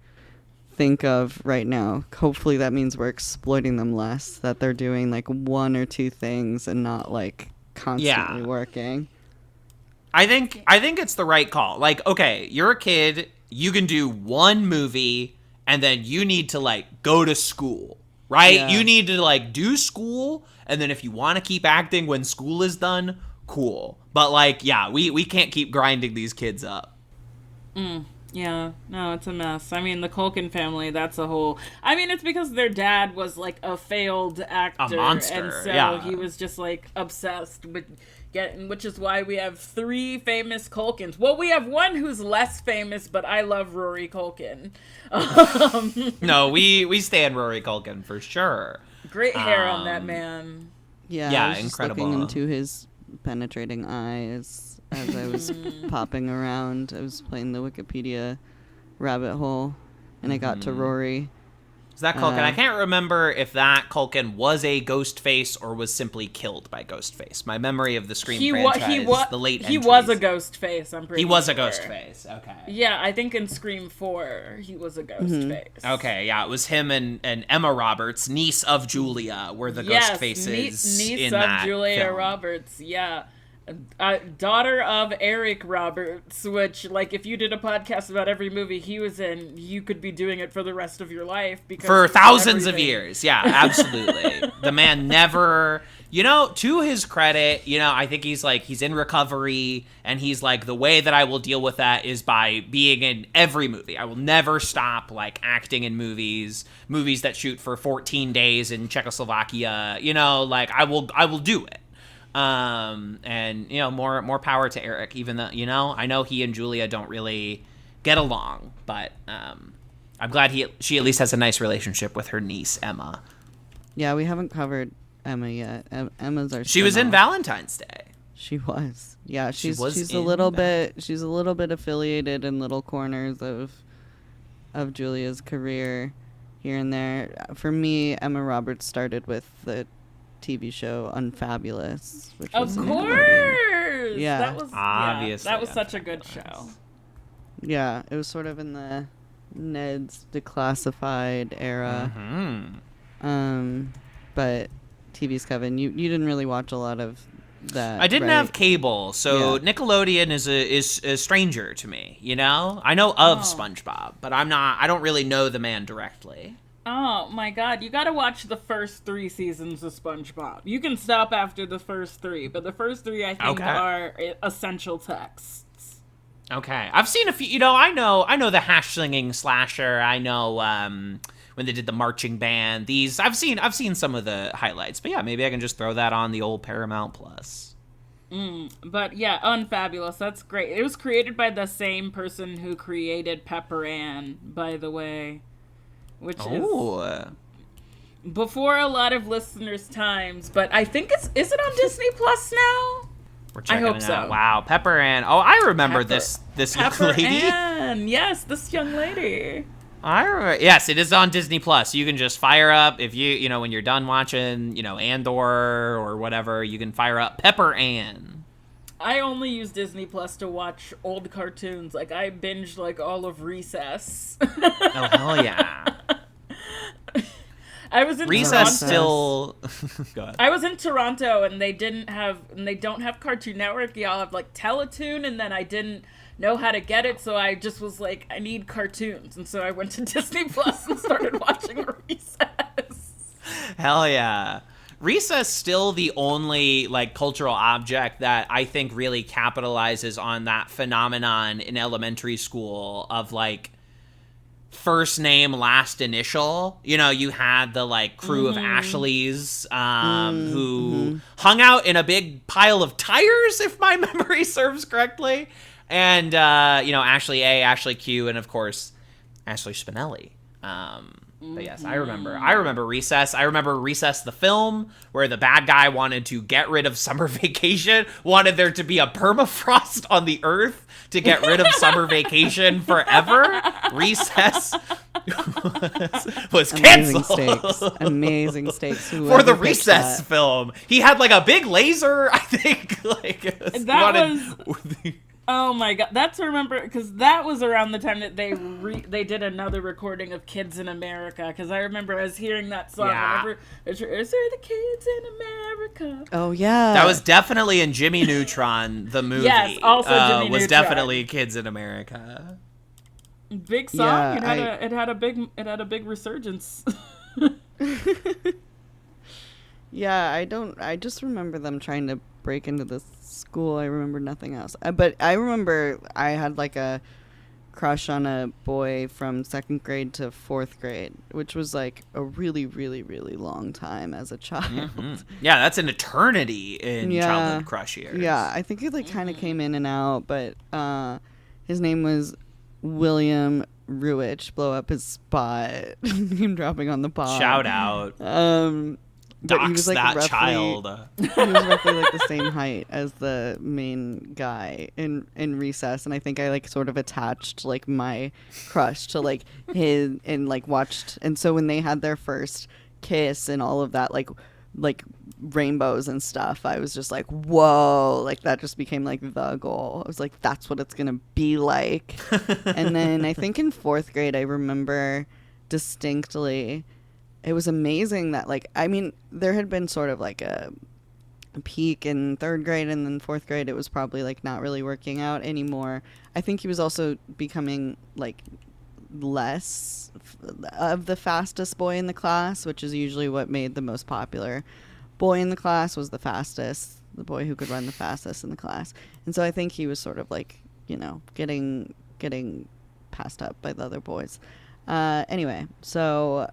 [SPEAKER 6] think of right now. Hopefully that means we're exploiting them less, that they're doing, like, one or two things and not, like, constantly working.
[SPEAKER 5] I think it's the right call. Like, okay, you're a kid, you can do one movie, and then you need to, like, go to school, right?
[SPEAKER 6] Yeah.
[SPEAKER 5] You need to, like, do school, and then if you want to keep acting when school is done, cool. But, like, yeah, we can't keep grinding these kids up.
[SPEAKER 7] Yeah, no, it's a mess. I mean, the Culkin family, that's a whole... I mean, it's because their dad was, like, a failed actor.
[SPEAKER 5] A monster,
[SPEAKER 7] and so
[SPEAKER 5] yeah.
[SPEAKER 7] he was just, like, obsessed with getting... Which is why we have 3 famous Culkins. Well, we have one who's less famous, but I love Rory Culkin.
[SPEAKER 5] No, we stand Rory Culkin for sure.
[SPEAKER 7] Great hair on that man.
[SPEAKER 6] Yeah,
[SPEAKER 5] Yeah,
[SPEAKER 6] I was just
[SPEAKER 5] incredible.
[SPEAKER 6] looking into his penetrating eyes as I was popping around. I was playing the Wikipedia rabbit hole, and I got to Rory.
[SPEAKER 5] Is that Culkin? I can't remember if that Culkin was a Ghostface or was simply killed by Ghostface. My memory of the Scream franchise, the late
[SPEAKER 7] He
[SPEAKER 5] entries.
[SPEAKER 7] was a Ghostface, I'm pretty sure.
[SPEAKER 5] He was a Ghostface, okay.
[SPEAKER 7] Yeah, I think in Scream 4, he was a Ghostface.
[SPEAKER 5] Okay, yeah, it was him and Emma Roberts, niece of Julia, were the
[SPEAKER 7] Yes,
[SPEAKER 5] Ghostfaces
[SPEAKER 7] niece
[SPEAKER 5] in
[SPEAKER 7] of
[SPEAKER 5] that
[SPEAKER 7] Julia
[SPEAKER 5] film.
[SPEAKER 7] Roberts, yeah. Daughter of Eric Roberts, which, like, if you did a podcast about every movie he was in, you could be doing it for the rest of your life. Because
[SPEAKER 5] For
[SPEAKER 7] he's in
[SPEAKER 5] thousands of
[SPEAKER 7] everything.
[SPEAKER 5] years, yeah, absolutely. The man never, to his credit, I think he's in recovery, and he's like, the way that I will deal with that is by being in every movie. I will never stop, like, acting in movies that shoot for 14 days in Czechoslovakia, like, I will do it. And more power to Eric, even though I know he and Julia don't really get along, but I'm glad she at least has a nice relationship with her niece Emma.
[SPEAKER 6] Yeah, we haven't covered Emma yet. Emma's our
[SPEAKER 5] She was in
[SPEAKER 6] spin-off.
[SPEAKER 5] Valentine's Day.
[SPEAKER 6] She was. Yeah, she's
[SPEAKER 5] was
[SPEAKER 6] a
[SPEAKER 5] in
[SPEAKER 6] little bit affiliated in little corners of Julia's career here and there. For me, Emma Roberts started with the TV show Unfabulous, which
[SPEAKER 7] Of
[SPEAKER 6] was
[SPEAKER 7] course!
[SPEAKER 6] Yeah.
[SPEAKER 7] That was,
[SPEAKER 5] Obviously,
[SPEAKER 7] that was such a good show.
[SPEAKER 6] Yeah, it was sort of in the Ned's Declassified era. But TV's Kevin, you didn't really watch a lot of that.
[SPEAKER 5] I didn't
[SPEAKER 6] right?
[SPEAKER 5] have cable, so
[SPEAKER 6] Yeah.
[SPEAKER 5] Nickelodeon is a stranger to me. I know of SpongeBob, but I don't really know the man directly.
[SPEAKER 7] Oh my god, you gotta watch the first 3 seasons of SpongeBob. You can stop after the first 3, but the first 3 I think
[SPEAKER 5] Okay.
[SPEAKER 7] are essential texts.
[SPEAKER 5] Okay, I've seen a few. I know the hash slinging slasher. I know when they did the marching band. These I've seen some of the highlights, but yeah, maybe I can just throw that on the old Paramount Plus.
[SPEAKER 7] But yeah, Unfabulous. That's great. It was created by the same person who created Pepper Ann, by the way, which is before a lot of listeners' times. But I think is it on Disney Plus now?
[SPEAKER 5] We're checking
[SPEAKER 7] hope
[SPEAKER 5] it
[SPEAKER 7] so.
[SPEAKER 5] out. Wow, Pepper Ann. Oh, I remember this young
[SPEAKER 7] Pepper
[SPEAKER 5] lady.
[SPEAKER 7] Ann. Yes, this young lady.
[SPEAKER 5] I remember. Yes, it is on Disney Plus. You can just fire up if you when you're done watching Andor or whatever. You can fire up Pepper Ann.
[SPEAKER 7] I only use Disney Plus to watch old cartoons. Like I binged like all of Recess.
[SPEAKER 5] Oh hell yeah!
[SPEAKER 7] I was in
[SPEAKER 5] Recess
[SPEAKER 7] Toronto.
[SPEAKER 5] still. Go ahead.
[SPEAKER 7] I was in Toronto and they don't have Cartoon Network. Y'all have like Teletoon, and then I didn't know how to get it, so I just was like, I need cartoons, and so I went to Disney Plus and started watching Recess.
[SPEAKER 5] Hell yeah. Recess still the only like cultural object that I think really capitalizes on that phenomenon in elementary school of like first name, last initial. You had the like crew of Ashleys who hung out in a big pile of tires, if my memory serves correctly. And, Ashley A, Ashley Q, and of course, Ashley Spinelli. But yes, I remember Recess. I remember Recess, the film, where the bad guy wanted to get rid of summer vacation, wanted there to be a permafrost on the earth to get rid of summer vacation forever. Recess was canceled.
[SPEAKER 6] Amazing stakes.
[SPEAKER 5] For the Recess film. He had like a big laser, I think.
[SPEAKER 7] Oh my god, that's because that was around the time that they did another recording of Kids in America, because I remember us hearing that song whenever, is there the Kids in America?
[SPEAKER 6] Oh yeah.
[SPEAKER 5] That was definitely in Jimmy Neutron, the movie.
[SPEAKER 7] Yes, also Jimmy
[SPEAKER 5] was
[SPEAKER 7] Neutron.
[SPEAKER 5] definitely Kids in America.
[SPEAKER 7] Big song.
[SPEAKER 6] Yeah,
[SPEAKER 7] it had a big resurgence.
[SPEAKER 6] Yeah, I just remember them trying to break into this school. I remember nothing else. But I remember I had like a crush on a boy from 2nd grade to 4th grade, which was like a really, really, really long time as a child.
[SPEAKER 5] Mm-hmm. Yeah, that's an eternity in childhood crush years.
[SPEAKER 6] Yeah, I think it like kind of came in and out, but his name was William Ruich. Blow up his spot. Him dropping on the pod.
[SPEAKER 5] Shout out.
[SPEAKER 6] But he was like
[SPEAKER 5] that
[SPEAKER 6] roughly,
[SPEAKER 5] child.
[SPEAKER 6] He was roughly like the same height as the main guy in Recess, and I think I like sort of attached like my crush to like his and like watched. And so when they had their first kiss and all of that, like rainbows and stuff, I was just like, whoa, like that just became like the goal. I was like, that's what it's gonna be like. And then I think in 4th grade, I remember distinctly. It was amazing that, like, I mean, there had been sort of like a peak in 3rd grade, and then 4th grade, it was probably like not really working out anymore. I think he was also becoming like less of the fastest boy in the class, which is usually what made the most popular boy in the class was the fastest, the boy who could run the fastest in the class. And so I think he was sort of like, getting passed up by the other boys. Anyway, so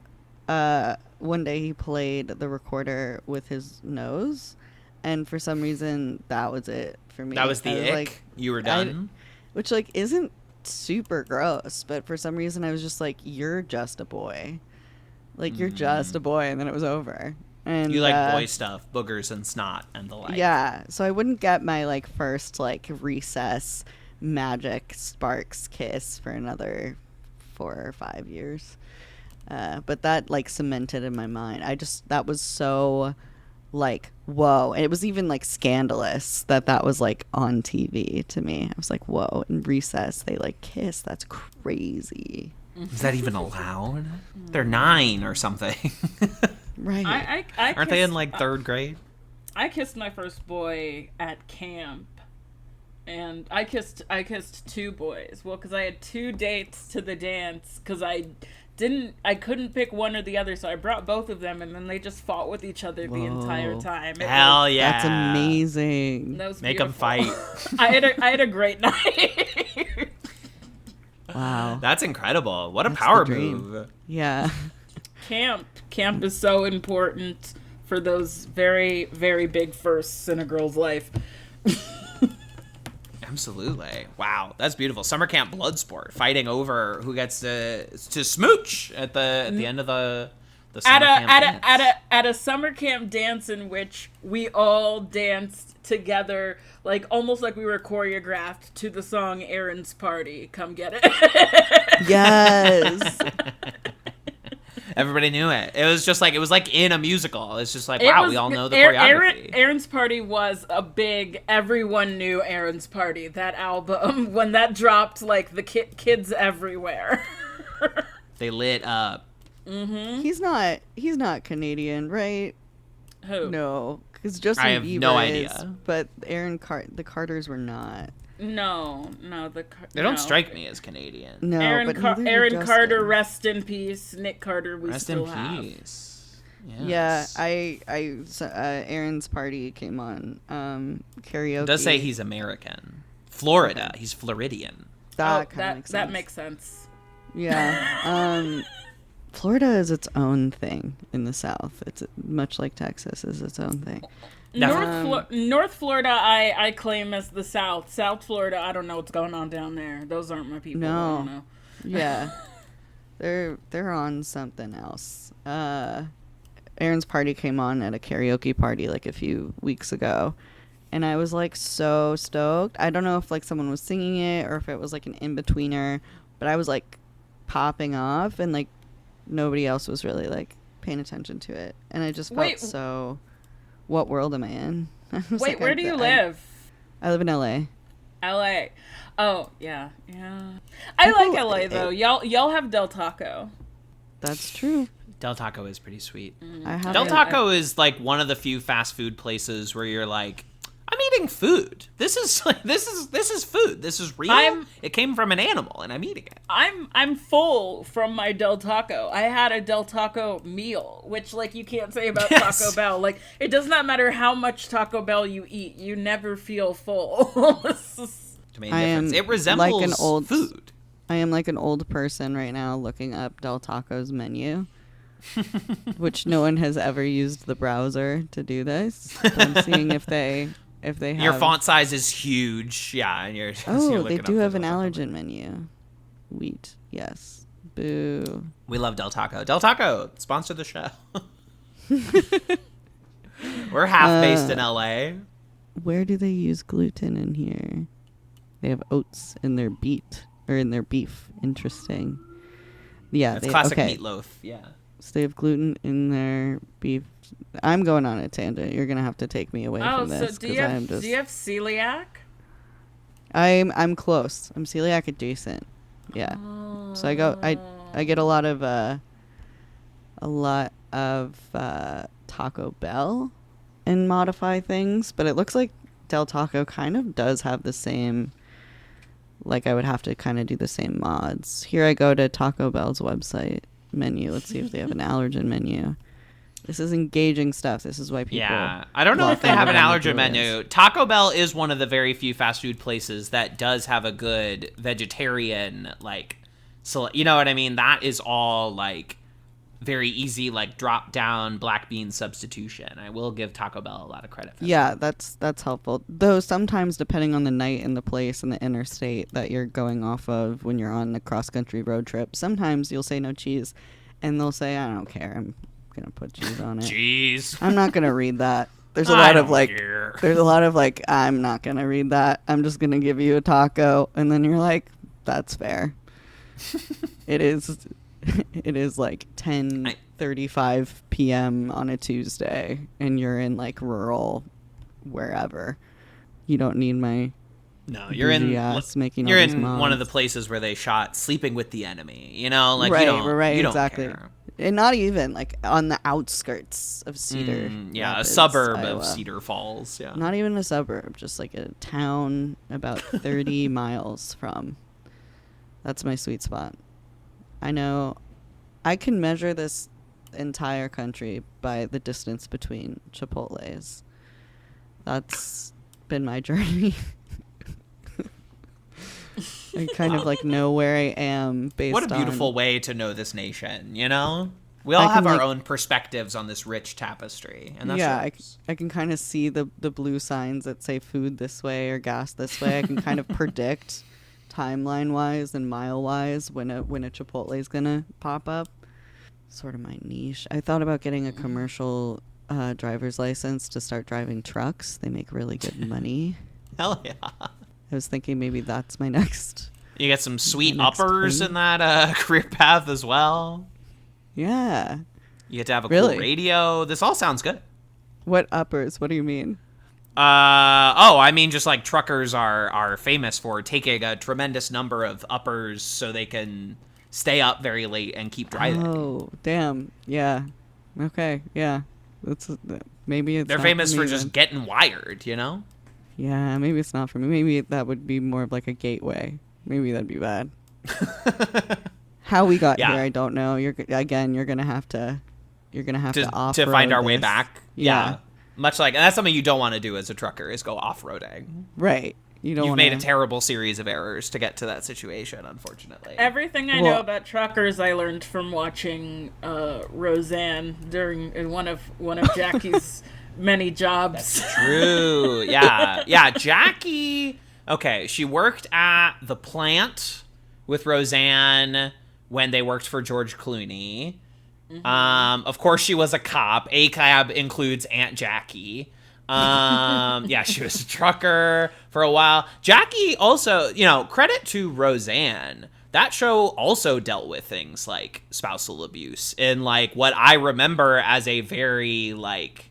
[SPEAKER 6] one day he played the recorder with his nose, and for some reason that was it for me.
[SPEAKER 5] That was the ick? Like, you were done?
[SPEAKER 6] Which like isn't super gross, but for some reason I was just like, you're just a boy. Like, you're just a boy, and then it was over. And
[SPEAKER 5] you like boy stuff, boogers and snot and the like.
[SPEAKER 6] Yeah, so I wouldn't get my like first like Recess magic sparks kiss for another 4 or 5 years. But that like cemented in my mind. That was so like, whoa. And it was even like scandalous that was like on TV to me. I was like, whoa, in Recess they like kiss. That's crazy.
[SPEAKER 5] Is that even allowed? They're 9 or something.
[SPEAKER 6] Right.
[SPEAKER 5] Aren't they in like 3rd grade?
[SPEAKER 7] I kissed my first boy at camp. And I kissed 2 boys. Well, because I had 2 dates to the dance, because I couldn't pick one or the other, so I brought both of them, and then they just fought with each other the entire time.
[SPEAKER 5] Hell yeah.
[SPEAKER 6] That's amazing.
[SPEAKER 7] That was
[SPEAKER 5] Make them fight.
[SPEAKER 7] I had a great night.
[SPEAKER 6] Wow.
[SPEAKER 5] That's incredible. What a power
[SPEAKER 6] the dream.
[SPEAKER 5] move.
[SPEAKER 6] Yeah.
[SPEAKER 7] Camp is so important for those very, very big firsts in a girl's life.
[SPEAKER 5] Absolutely. Wow, that's beautiful. Summer camp blood sport, fighting over who gets to smooch at the end of the summer camp dance.
[SPEAKER 7] At a summer camp dance in which we all danced together, like almost like we were choreographed to the song Aaron's Party. Come get it.
[SPEAKER 6] Yes.
[SPEAKER 5] Everybody knew it. It was like in a musical. It's just like, wow, we all know the choreography.
[SPEAKER 7] Aaron's Party was a big, everyone knew Aaron's Party. That album, when that dropped, like the kids everywhere.
[SPEAKER 5] They lit up.
[SPEAKER 6] Mm-hmm. He's not Canadian, right?
[SPEAKER 7] Who?
[SPEAKER 6] No, because Justin
[SPEAKER 5] I have
[SPEAKER 6] Bieber
[SPEAKER 5] no
[SPEAKER 6] is,
[SPEAKER 5] idea.
[SPEAKER 6] but the Carters were not.
[SPEAKER 7] No,
[SPEAKER 5] They don't strike me as Canadian.
[SPEAKER 6] No,
[SPEAKER 7] Aaron,
[SPEAKER 6] but
[SPEAKER 7] Aaron Carter, rest in peace. Nick Carter, we
[SPEAKER 5] Rest
[SPEAKER 7] still
[SPEAKER 5] in
[SPEAKER 7] have.
[SPEAKER 5] peace.
[SPEAKER 6] Yeah,
[SPEAKER 5] Yes.
[SPEAKER 6] Aaron's Party came on karaoke.
[SPEAKER 5] It does say he's American. Florida. He's Floridian.
[SPEAKER 7] That makes sense.
[SPEAKER 6] Yeah. Florida is its own thing in the South. It's much like Texas is its own thing.
[SPEAKER 7] North Florida, I claim as the South. South Florida, I don't know what's going on down there. Those aren't my people.
[SPEAKER 6] No.
[SPEAKER 7] I don't know.
[SPEAKER 6] Yeah. They're on something else. Aaron's Party came on at a karaoke party like a few weeks ago, and I was like so stoked. I don't know if like someone was singing it or if it was like an in-betweener, but I was like popping off, and like nobody else was really like paying attention to it, and I just felt so, what world am I in? I was
[SPEAKER 7] Wait,
[SPEAKER 6] like,
[SPEAKER 7] where do you live?
[SPEAKER 6] I live in LA.
[SPEAKER 7] LA. Oh, yeah. I like LA though. Y'all have Del Taco.
[SPEAKER 6] That's true.
[SPEAKER 5] Del Taco is pretty sweet.
[SPEAKER 6] Del
[SPEAKER 5] Taco is like one of the few fast food places where you're like, I'm eating food. This is food. This is real. It came from an animal, and I'm eating it.
[SPEAKER 7] I'm full from my Del Taco. I had a Del Taco meal, which like you can't say about Taco Bell. Like it does not matter how much Taco Bell you eat, you never feel full.
[SPEAKER 5] It resembles
[SPEAKER 6] like an old
[SPEAKER 5] food.
[SPEAKER 6] I am like an old person right now looking up Del Taco's menu, which no one has ever used the browser to do this. So I'm seeing if they have...
[SPEAKER 5] Your font size is huge. Yeah, and you're
[SPEAKER 6] they do have an allergen menu. Wheat, yes. Boo.
[SPEAKER 5] We love Del Taco. Del Taco, sponsor the show. We're half based in LA.
[SPEAKER 6] Where do they use gluten in here? They have oats in their beef. Interesting. Yeah,
[SPEAKER 5] that's classic meatloaf. Yeah.
[SPEAKER 6] So they have gluten in their beef. I'm going on a tangent. You're gonna have to take me away from this.
[SPEAKER 7] So do you have celiac?
[SPEAKER 6] I'm close. I'm celiac adjacent. Yeah. Oh. So I get a lot of Taco Bell and modify things, but it looks like Del Taco kind of does have the same. Like I would have to kind of do the same mods. Here I go to Taco Bell's website menu. Let's see if they have an allergen menu. This is engaging stuff. This is why people...
[SPEAKER 5] Yeah, I don't know if they have an allergen menu. Taco Bell is one of the very few fast food places that does have a good vegetarian, like... So, you know what I mean? That is all, like, very easy, like, drop-down black bean substitution. I will give Taco Bell a lot of credit for that.
[SPEAKER 6] Yeah, that's helpful. Though sometimes, depending on the night and the place and the interstate that you're going off of when you're on a cross-country road trip, sometimes you'll say no cheese, and they'll say, I don't care, I'm gonna put cheese on it.
[SPEAKER 5] Cheese.
[SPEAKER 6] I'm not gonna read that. There's a lot of like, I'm not gonna read that. I'm just gonna give you a taco, and then you're like, that's fair. It is like 10:35 p.m. on a Tuesday, and you're in like rural wherever. You don't need my
[SPEAKER 5] you're in
[SPEAKER 6] making
[SPEAKER 5] you're
[SPEAKER 6] all these
[SPEAKER 5] in
[SPEAKER 6] mods.
[SPEAKER 5] one of the places where they shot Sleeping with the Enemy. You know, like
[SPEAKER 6] right,
[SPEAKER 5] you don't
[SPEAKER 6] exactly.
[SPEAKER 5] care.
[SPEAKER 6] And not even like on the outskirts of Cedar.
[SPEAKER 5] A
[SPEAKER 6] Rapids,
[SPEAKER 5] suburb
[SPEAKER 6] Iowa.
[SPEAKER 5] of Cedar Falls. Yeah,
[SPEAKER 6] not even a suburb, just like a town about 30 miles from. That's my sweet spot. I know I can measure this entire country by the distance between Chipotles. That's been my journey. I kind of like know where I am based on...
[SPEAKER 5] What a beautiful way to know this nation, you know? We all
[SPEAKER 6] I
[SPEAKER 5] have
[SPEAKER 6] can,
[SPEAKER 5] our
[SPEAKER 6] like-
[SPEAKER 5] own perspectives on this rich tapestry, and that's
[SPEAKER 6] yeah,
[SPEAKER 5] yours.
[SPEAKER 6] I can kind of see the blue signs that say food this way or gas this way. I can kind of predict timeline wise and mile wise when a Chipotle is gonna pop up. Sort of my niche. I thought about getting a commercial driver's license to start driving trucks. They make really good money.
[SPEAKER 5] Hell yeah.
[SPEAKER 6] I was thinking maybe that's my next.
[SPEAKER 5] You get some sweet
[SPEAKER 6] The next
[SPEAKER 5] uppers
[SPEAKER 6] thing.
[SPEAKER 5] in that career path as well.
[SPEAKER 6] Yeah.
[SPEAKER 5] You get to have a
[SPEAKER 6] Really?
[SPEAKER 5] cool radio. This all sounds good.
[SPEAKER 6] What uppers? What do you mean?
[SPEAKER 5] I mean, just like truckers are famous for taking a tremendous number of uppers so they can stay up very late and keep driving.
[SPEAKER 6] Oh, damn. Yeah. Okay. Yeah. That's maybe it's.
[SPEAKER 5] They're
[SPEAKER 6] not
[SPEAKER 5] famous
[SPEAKER 6] me
[SPEAKER 5] for just
[SPEAKER 6] then.
[SPEAKER 5] getting wired, you know?
[SPEAKER 6] Yeah, maybe it's not for me. Maybe that would be more of like a gateway. Maybe that'd be bad. How we got
[SPEAKER 5] Yeah.
[SPEAKER 6] here, I don't know. You're gonna have to off
[SPEAKER 5] To find our way back.
[SPEAKER 6] Yeah.
[SPEAKER 5] Much like, and that's something you don't want to do as a trucker is go off-roading.
[SPEAKER 6] Right. You don't.
[SPEAKER 5] You've
[SPEAKER 6] wanna,
[SPEAKER 5] made a terrible series of errors to get to that situation, unfortunately.
[SPEAKER 7] Everything I know about truckers, I learned from watching Roseanne in one of Jackie's many jobs.
[SPEAKER 5] True. Yeah. Jackie. Okay, she worked at the plant with Roseanne when they worked for George Clooney. Of course, she was a cop. ACAB includes Aunt Jackie. Yeah, she was a trucker for a while. Jackie also, credit to Roseanne. That show also dealt with things like spousal abuse in like what I remember as a very like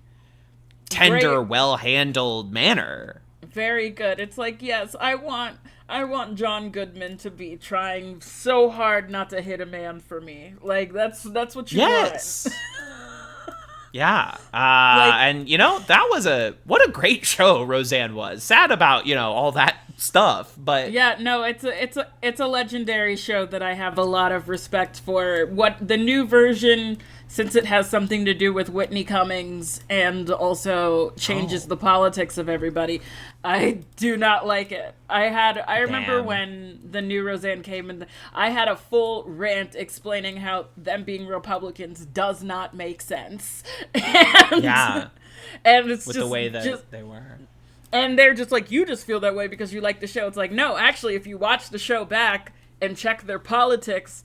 [SPEAKER 5] tender,
[SPEAKER 7] Great.
[SPEAKER 5] well-handled manner.
[SPEAKER 7] Very good. It's like, yes, I want John Goodman to be trying so hard not to hit a man for me. Like that's what you
[SPEAKER 5] Yes. Yeah.
[SPEAKER 7] Like-
[SPEAKER 5] And what a great show Roseanne was. Sad about, all that stuff, but
[SPEAKER 7] want. Yeah, no, it's a legendary show that I have a lot of respect for. What the new version, since it has something to do with Whitney Cummings and also changes the politics of everybody, I do not like it. I remember
[SPEAKER 5] Damn.
[SPEAKER 7] when the new Roseanne came and I had a full rant explaining how them being Republicans does not make sense. And,
[SPEAKER 5] yeah,
[SPEAKER 7] and it's
[SPEAKER 5] with
[SPEAKER 7] just
[SPEAKER 5] the way that
[SPEAKER 7] just,
[SPEAKER 5] they were.
[SPEAKER 7] and they're just like, you just feel that way because you like the show. It's like, no, actually, if you watch the show back and check their politics,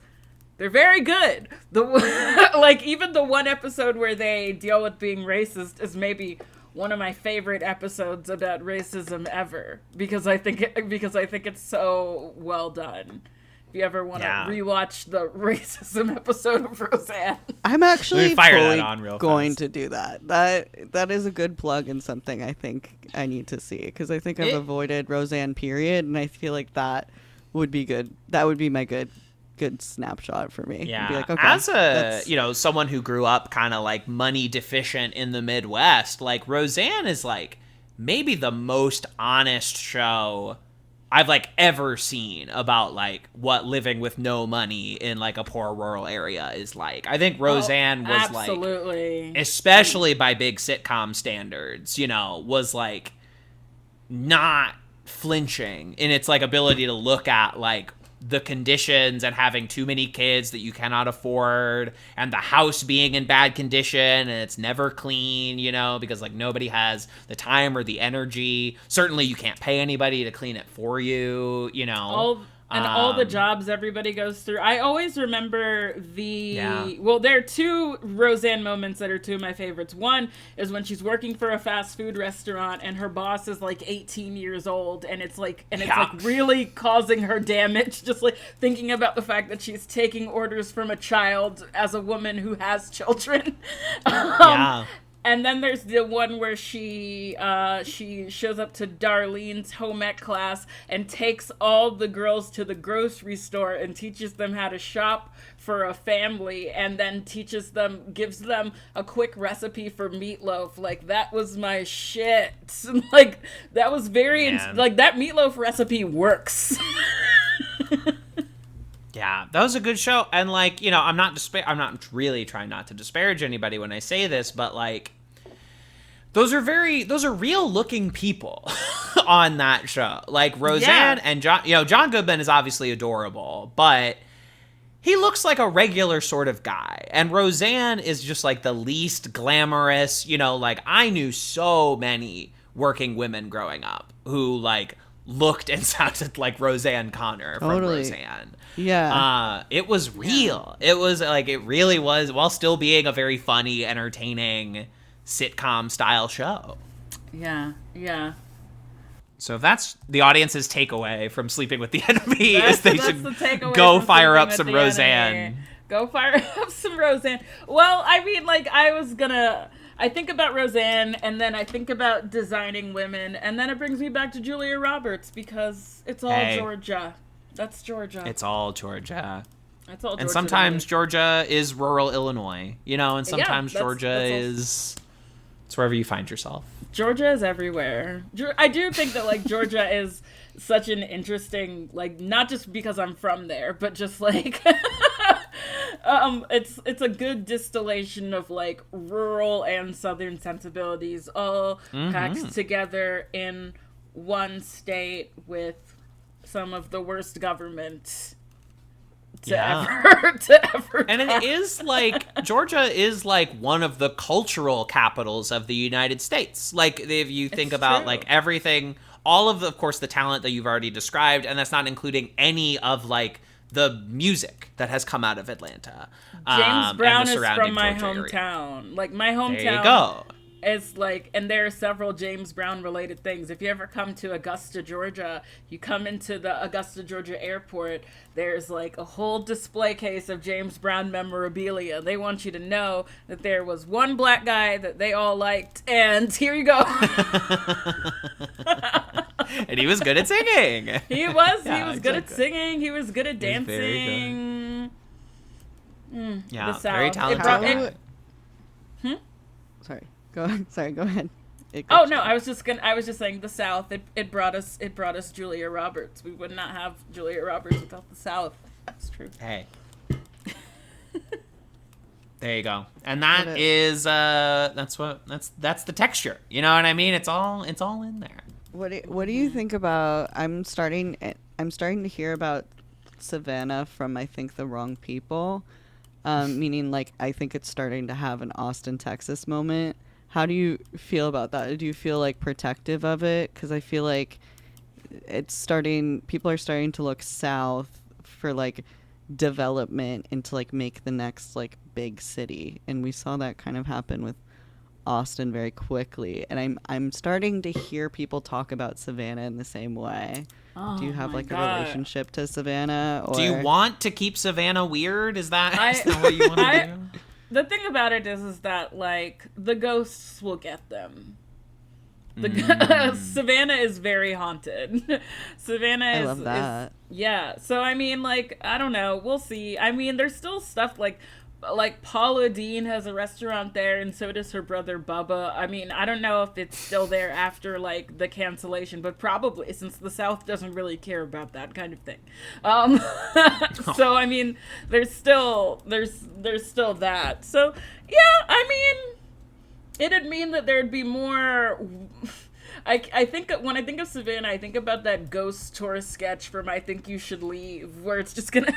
[SPEAKER 7] they're very good. Like, even the one episode where they deal with being racist is maybe one of my favorite episodes about racism ever because I think it's so well done. If you ever want to rewatch the racism episode of Roseanne.
[SPEAKER 6] I'm actually
[SPEAKER 5] me fire that
[SPEAKER 6] fully
[SPEAKER 5] on real
[SPEAKER 6] going
[SPEAKER 5] fast.
[SPEAKER 6] to do that. That is a good plug and something I think I need to see because I think I've avoided Roseanne period, and I feel like that would be good. That would be my good snapshot for me.
[SPEAKER 5] Yeah,
[SPEAKER 6] Be like, okay,
[SPEAKER 5] as
[SPEAKER 6] that's-
[SPEAKER 5] someone who grew up kind of like money deficient in the Midwest, like Roseanne is like maybe the most honest show I've like ever seen about like what living with no money in like a poor rural area is like. I think Roseanne was
[SPEAKER 7] absolutely.
[SPEAKER 5] like, especially by big sitcom standards, was like not flinching in its like ability to look at like the conditions and having too many kids that you cannot afford and the house being in bad condition and it's never clean, because like nobody has the time or the energy. Certainly you can't pay anybody to clean it for you,
[SPEAKER 7] all the jobs everybody goes through. I always remember well, there are two Roseanne moments that are two of my favorites. One is when she's working for a fast food restaurant and her boss is like 18 years old and it's like really causing her damage, just like thinking about the fact that she's taking orders from a child as a woman who has children. And then there's the one where she shows up to Darlene's home ec class and takes all the girls to the grocery store and teaches them how to shop for a family and then gives them a quick recipe for meatloaf. Like, that was my shit. Like, that was very, like, that meatloaf recipe works.
[SPEAKER 5] Yeah, that was a good show, and like I'm not really trying not to disparage anybody when I say this, but like those are real looking people on that show. Like Roseanne and John, John Goodman is obviously adorable, but he looks like a regular sort of guy. And Roseanne is just like the least glamorous, you know, like I knew so many working women growing up who like looked and sounded like Roseanne Connor from Roseanne.
[SPEAKER 6] Yeah.
[SPEAKER 5] It was real. It was like, it really was, while still being a very funny, entertaining sitcom style show.
[SPEAKER 7] Yeah.
[SPEAKER 5] So if that's the audience's takeaway from Sleeping with the Enemy,
[SPEAKER 7] That's
[SPEAKER 5] is they
[SPEAKER 7] the
[SPEAKER 5] should
[SPEAKER 7] takeaway
[SPEAKER 5] go
[SPEAKER 7] from
[SPEAKER 5] fire
[SPEAKER 7] Sleeping
[SPEAKER 5] up
[SPEAKER 7] with
[SPEAKER 5] some
[SPEAKER 7] the
[SPEAKER 5] Roseanne.
[SPEAKER 7] Enemy. Go fire up some Roseanne. Well, I mean, like, I think about Roseanne, and then I think about designing women, and then it brings me back to Julia Roberts, because it's all Georgia. That's Georgia.
[SPEAKER 5] It's all Georgia.
[SPEAKER 7] That's all Georgia.
[SPEAKER 5] And sometimes Georgia is rural Illinois, you know, and sometimes Georgia is... It's wherever you find yourself.
[SPEAKER 7] Georgia is everywhere. I do think that, like, Georgia is such an interesting, like, not just because I'm from there, but just, like, it's a good distillation of, like, rural and southern sensibilities all packed together in one state with some of the worst government to ever
[SPEAKER 5] and it is like Georgia is like one of the cultural capitals of the United States. Like if you think about like everything, all of course the talent that you've already described, and that's not including any of like the music that has come out of Atlanta.
[SPEAKER 7] James Brown is from my
[SPEAKER 5] Georgia
[SPEAKER 7] hometown.
[SPEAKER 5] area.
[SPEAKER 7] Like my hometown.
[SPEAKER 5] There you go.
[SPEAKER 7] It's like, and there are several James Brown related things. If you ever come to Augusta, Georgia, you come into the Augusta, Georgia airport, there's like a whole display case of James Brown memorabilia. They want you to know that there was one black guy that they all liked, and here you go.
[SPEAKER 5] And he was good at singing.
[SPEAKER 7] He was good at singing. He was good at dancing.
[SPEAKER 5] Yeah,
[SPEAKER 7] the South.
[SPEAKER 5] very talented.
[SPEAKER 6] Sorry. Go ahead.
[SPEAKER 7] I was just saying the South. It brought us Julia Roberts. We would not have Julia Roberts without the South. That's true.
[SPEAKER 5] Hey. There you go. And that is that's the texture. You know what I mean? It's all in there.
[SPEAKER 6] What do you think about? I'm starting to hear about Savannah from I think the wrong people. Meaning like I think it's starting to have an Austin, Texas moment. How do you feel about that? Do you feel like protective of it? Because I feel like people are starting to look south for like development and to like make the next like big city. And we saw that kind of happen with Austin very quickly. And I'm starting to hear people talk about Savannah in the same way. Do you have like a relationship to Savannah? Or...
[SPEAKER 5] Do you want to keep Savannah weird? Is that what you want to do?
[SPEAKER 7] The thing about it is that like the ghosts will get them. Savannah is very haunted. Savannah
[SPEAKER 6] I love that.
[SPEAKER 7] Yeah. So I mean, like I don't know. We'll see. I mean, there's still stuff like Paula Deen has a restaurant there, and so does her brother Bubba. I mean, I don't know if it's still there after like the cancellation, but probably, since the South doesn't really care about that kind of thing. So I mean, there's still that. So yeah, I mean, it'd mean that there'd be more. I think when I think of Savannah, I think about that ghost tour sketch from I Think You Should Leave, where it's just gonna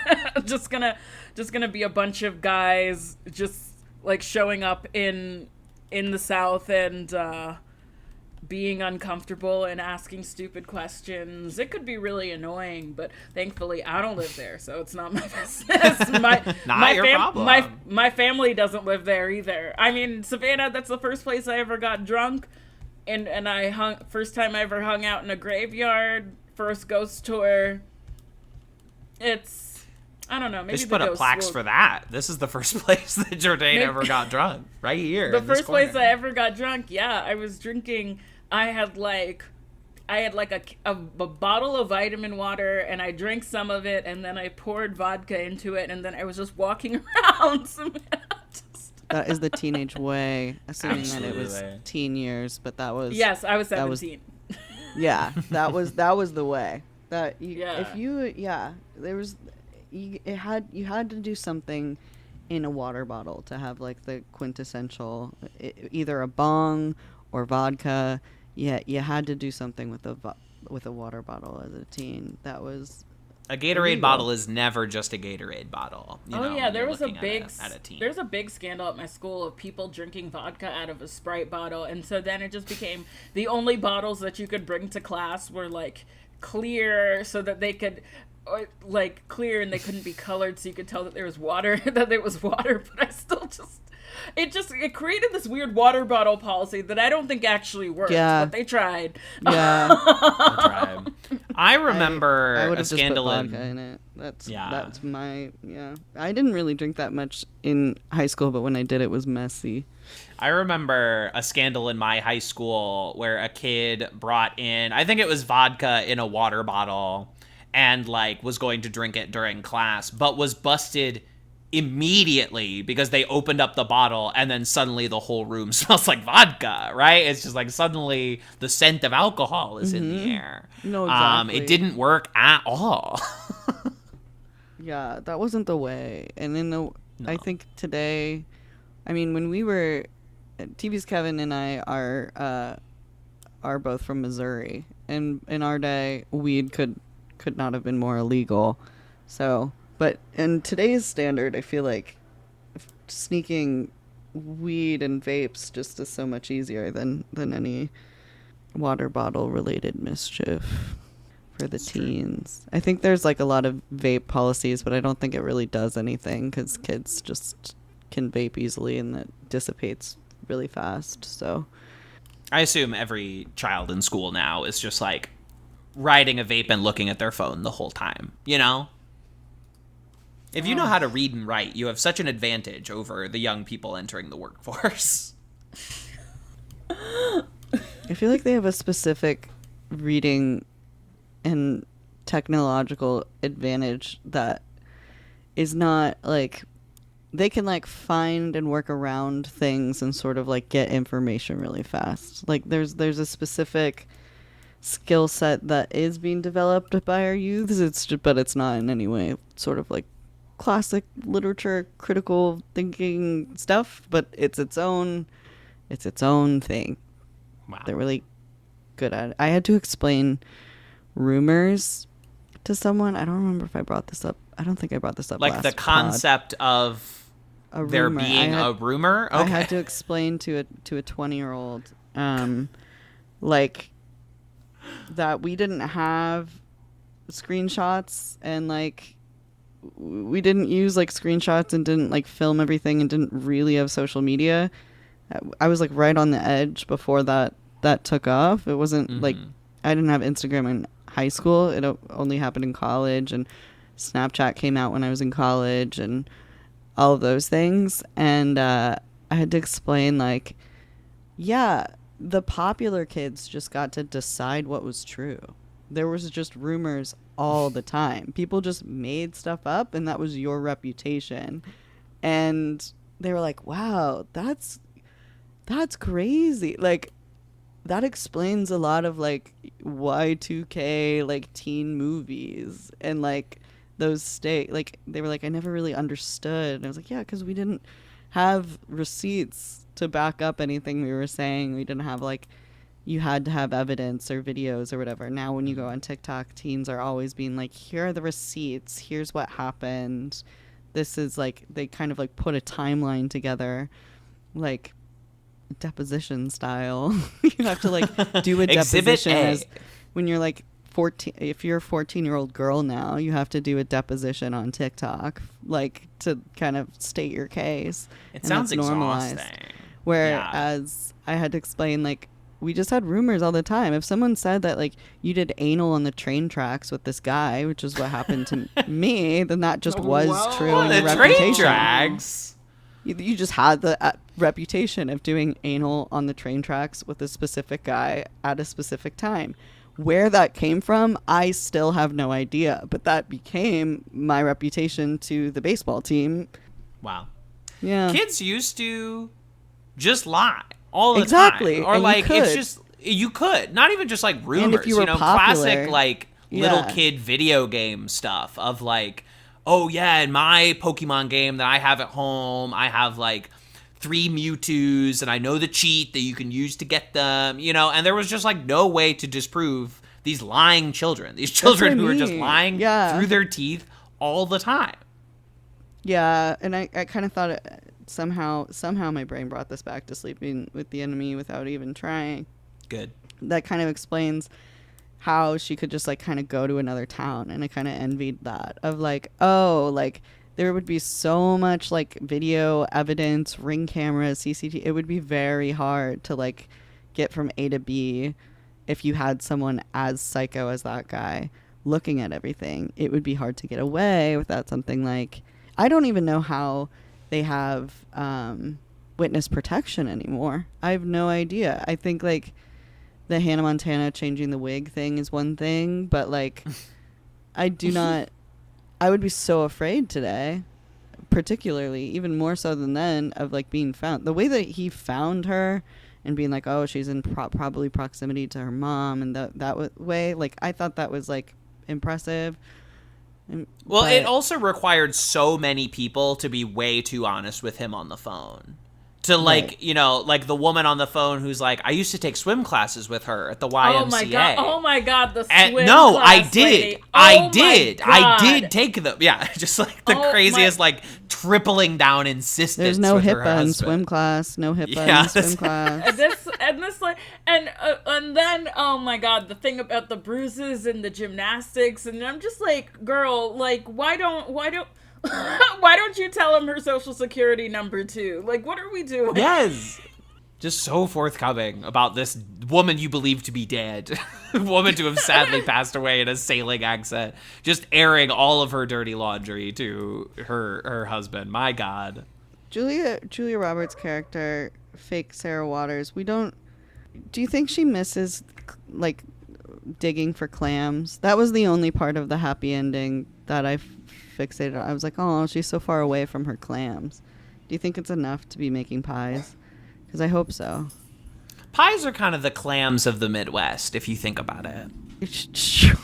[SPEAKER 7] be a bunch of guys just like showing up in the South and being uncomfortable and asking stupid questions. It could be really annoying, but thankfully I don't live there, so it's not my business. My family doesn't live there either. I mean, Savannah, that's the first place I ever got drunk. And first time I ever hung out in a graveyard, first ghost tour. It's, I don't know, maybe
[SPEAKER 5] they should put up plaques for that. This is the first place that Jourdain ever got drunk, right here.
[SPEAKER 7] The first place I ever got drunk, yeah, I was drinking. I had a bottle of vitamin water, and I drank some of it, and then I poured vodka into it, and then I was just walking around.
[SPEAKER 6] That is the teenage way, assuming that it was teen years, but that was...
[SPEAKER 7] Yes, I was 17.
[SPEAKER 6] Yeah, that was the way. That you,
[SPEAKER 7] yeah.
[SPEAKER 6] If you, yeah, there was, you had to do something in a water bottle to have like the quintessential, either a bong or vodka. Yeah, you had to do something with a water bottle as a teen. That was
[SPEAKER 5] A Gatorade bottle is never just a Gatorade bottle.
[SPEAKER 7] There was
[SPEAKER 5] at a team.
[SPEAKER 7] there's a big scandal at my school of people drinking vodka out of a Sprite bottle, and so then it just became the only bottles that you could bring to class were like clear, so that they could clear and they couldn't be colored, so you could tell that there was water. But I still just. It created this weird water bottle policy that I don't think actually worked, but they tried.
[SPEAKER 6] Yeah.
[SPEAKER 5] They tried. I remember
[SPEAKER 6] I would
[SPEAKER 5] a
[SPEAKER 6] have just put
[SPEAKER 5] scandal
[SPEAKER 6] vodka in it. That's my, I didn't really drink that much in high school, but when I did, it was messy.
[SPEAKER 5] I remember a scandal in my high school where a kid brought in, I think it was vodka in a water bottle, and was going to drink it during class, but was busted immediately because they opened up the bottle and then suddenly the whole room smells like vodka, right? It's just suddenly the scent of alcohol is in the air.
[SPEAKER 6] No, exactly.
[SPEAKER 5] It didn't work at all.
[SPEAKER 6] Yeah, that wasn't the way. And then I think today, I mean, when we were, TV's Kevin and I are both from Missouri, and in our day, weed could not have been more illegal. So, but in today's standard, I feel like sneaking weed and vapes just is so much easier than any water bottle related mischief for the teens. I think there's a lot of vape policies, but I don't think it really does anything because kids just can vape easily and that dissipates really fast. So
[SPEAKER 5] I assume every child in school now is just riding a vape and looking at their phone the whole time, If you know how to read and write, you have such an advantage over the young people entering the workforce.
[SPEAKER 6] I feel like they have a specific reading and technological advantage that is not they can find and work around things and sort of get information really fast. There's a specific skill set that is being developed by our youths. But it's not in any way sort of classic literature, critical thinking stuff, but it's its own thing.
[SPEAKER 5] Wow.
[SPEAKER 6] They're really good at it. I had to explain rumors to someone. I don't remember if I brought this up. I don't think I brought this up last
[SPEAKER 5] the concept of there being a rumor. Okay.
[SPEAKER 6] I had to explain to a 20-year-old that we didn't have screenshots and we didn't use screenshots and didn't film everything and didn't really have social media. I was right on the edge before that took off. It wasn't I didn't have Instagram in high school. It only happened in college, and Snapchat came out when I was in college and all of those things. And I had to explain the popular kids just got to decide what was true. There was just rumors all the time. People just made stuff up, and that was your reputation. And they were like, wow, that's crazy. That explains a lot of Y2K teen movies and those they were I never really understood. And I was yeah, because we didn't have receipts to back up anything we were saying. We didn't have you had to have evidence or videos or whatever. Now when you go on TikTok, teens are always being here are the receipts, here's what happened. This is they kind of put a timeline together deposition style. You have to do a deposition as when you're 14. If you're a 14-year-old girl now, you have to do a deposition on TikTok to kind of state your case.
[SPEAKER 5] It sounds exhausting.
[SPEAKER 6] Whereas I had to explain we just had rumors all the time. If someone said that you did anal on the train tracks with this guy, which is what happened to me, then that just was true in your reputation.
[SPEAKER 5] Train tracks.
[SPEAKER 6] You just had the reputation of doing anal on the train tracks with a specific guy at a specific time. Where that came from, I still have no idea. But that became my reputation to the baseball team.
[SPEAKER 5] Wow.
[SPEAKER 6] Yeah.
[SPEAKER 5] Kids used to just lie all the
[SPEAKER 6] exactly.
[SPEAKER 5] time. Or
[SPEAKER 6] and
[SPEAKER 5] it's just you could. Not even just rumors.
[SPEAKER 6] And if you were popular,
[SPEAKER 5] classic little kid video game stuff of oh yeah, in my Pokemon game that I have at home, I have 3 Mewtwo's and I know the cheat that you can use to get them, and there was just no way to disprove these lying children, these children who are just lying through their teeth all the time.
[SPEAKER 6] Yeah, and I kind of thought somehow my brain brought this back to sleeping with the enemy without even trying.
[SPEAKER 5] Good.
[SPEAKER 6] That kind of explains how she could just like kind of go to another town, and I kind of envied that of like, oh, like there would be so much like video evidence, ring cameras, CCTV. It would be very hard to like get from A to B if you had someone as psycho as that guy looking at everything. It would be hard to get away without something like, I don't even know how they have witness protection anymore. I have no idea. I think like the Hannah Montana changing the wig thing is one thing, but like I would be so afraid today, particularly even more so than then, of like being found. The way that he found her and being like, oh, she's in probably proximity to her mom, and that way, like I thought that was like impressive.
[SPEAKER 5] Well, it also required so many people to be way too honest with him on the phone. To like, you know, like the woman on the phone who's like, I used to take swim classes with her at the YMCA.
[SPEAKER 7] Oh my god, the swim
[SPEAKER 5] no,
[SPEAKER 7] class
[SPEAKER 5] I did.
[SPEAKER 7] lady.
[SPEAKER 5] I
[SPEAKER 7] God.
[SPEAKER 5] did take them. Yeah, just like the craziest, like tripling down insistence.
[SPEAKER 6] There's no
[SPEAKER 5] with her
[SPEAKER 6] HIPAA in
[SPEAKER 5] husband.
[SPEAKER 6] swim class. No HIPAA
[SPEAKER 5] Yeah,
[SPEAKER 6] in swim class.
[SPEAKER 7] and then oh my god, the thing about the bruises and the gymnastics, and I'm just like, girl, like why don't why don't you tell him her social security number too? Like, what are we doing?
[SPEAKER 5] Yes. Just so forthcoming about this woman you believe to be dead. Woman to have sadly passed away in a sailing accent. Just airing all of her dirty laundry to her husband. My God.
[SPEAKER 6] Julia Roberts' character, fake Sarah Waters, do you think she misses like digging for clams? That was the only part of the happy ending that I fixated on. I was like, oh, she's so far away from her clams. Do you think it's enough to be making pies? Because I hope so.
[SPEAKER 5] Pies are kind of the clams of the Midwest, if you think about it.
[SPEAKER 6] Sure.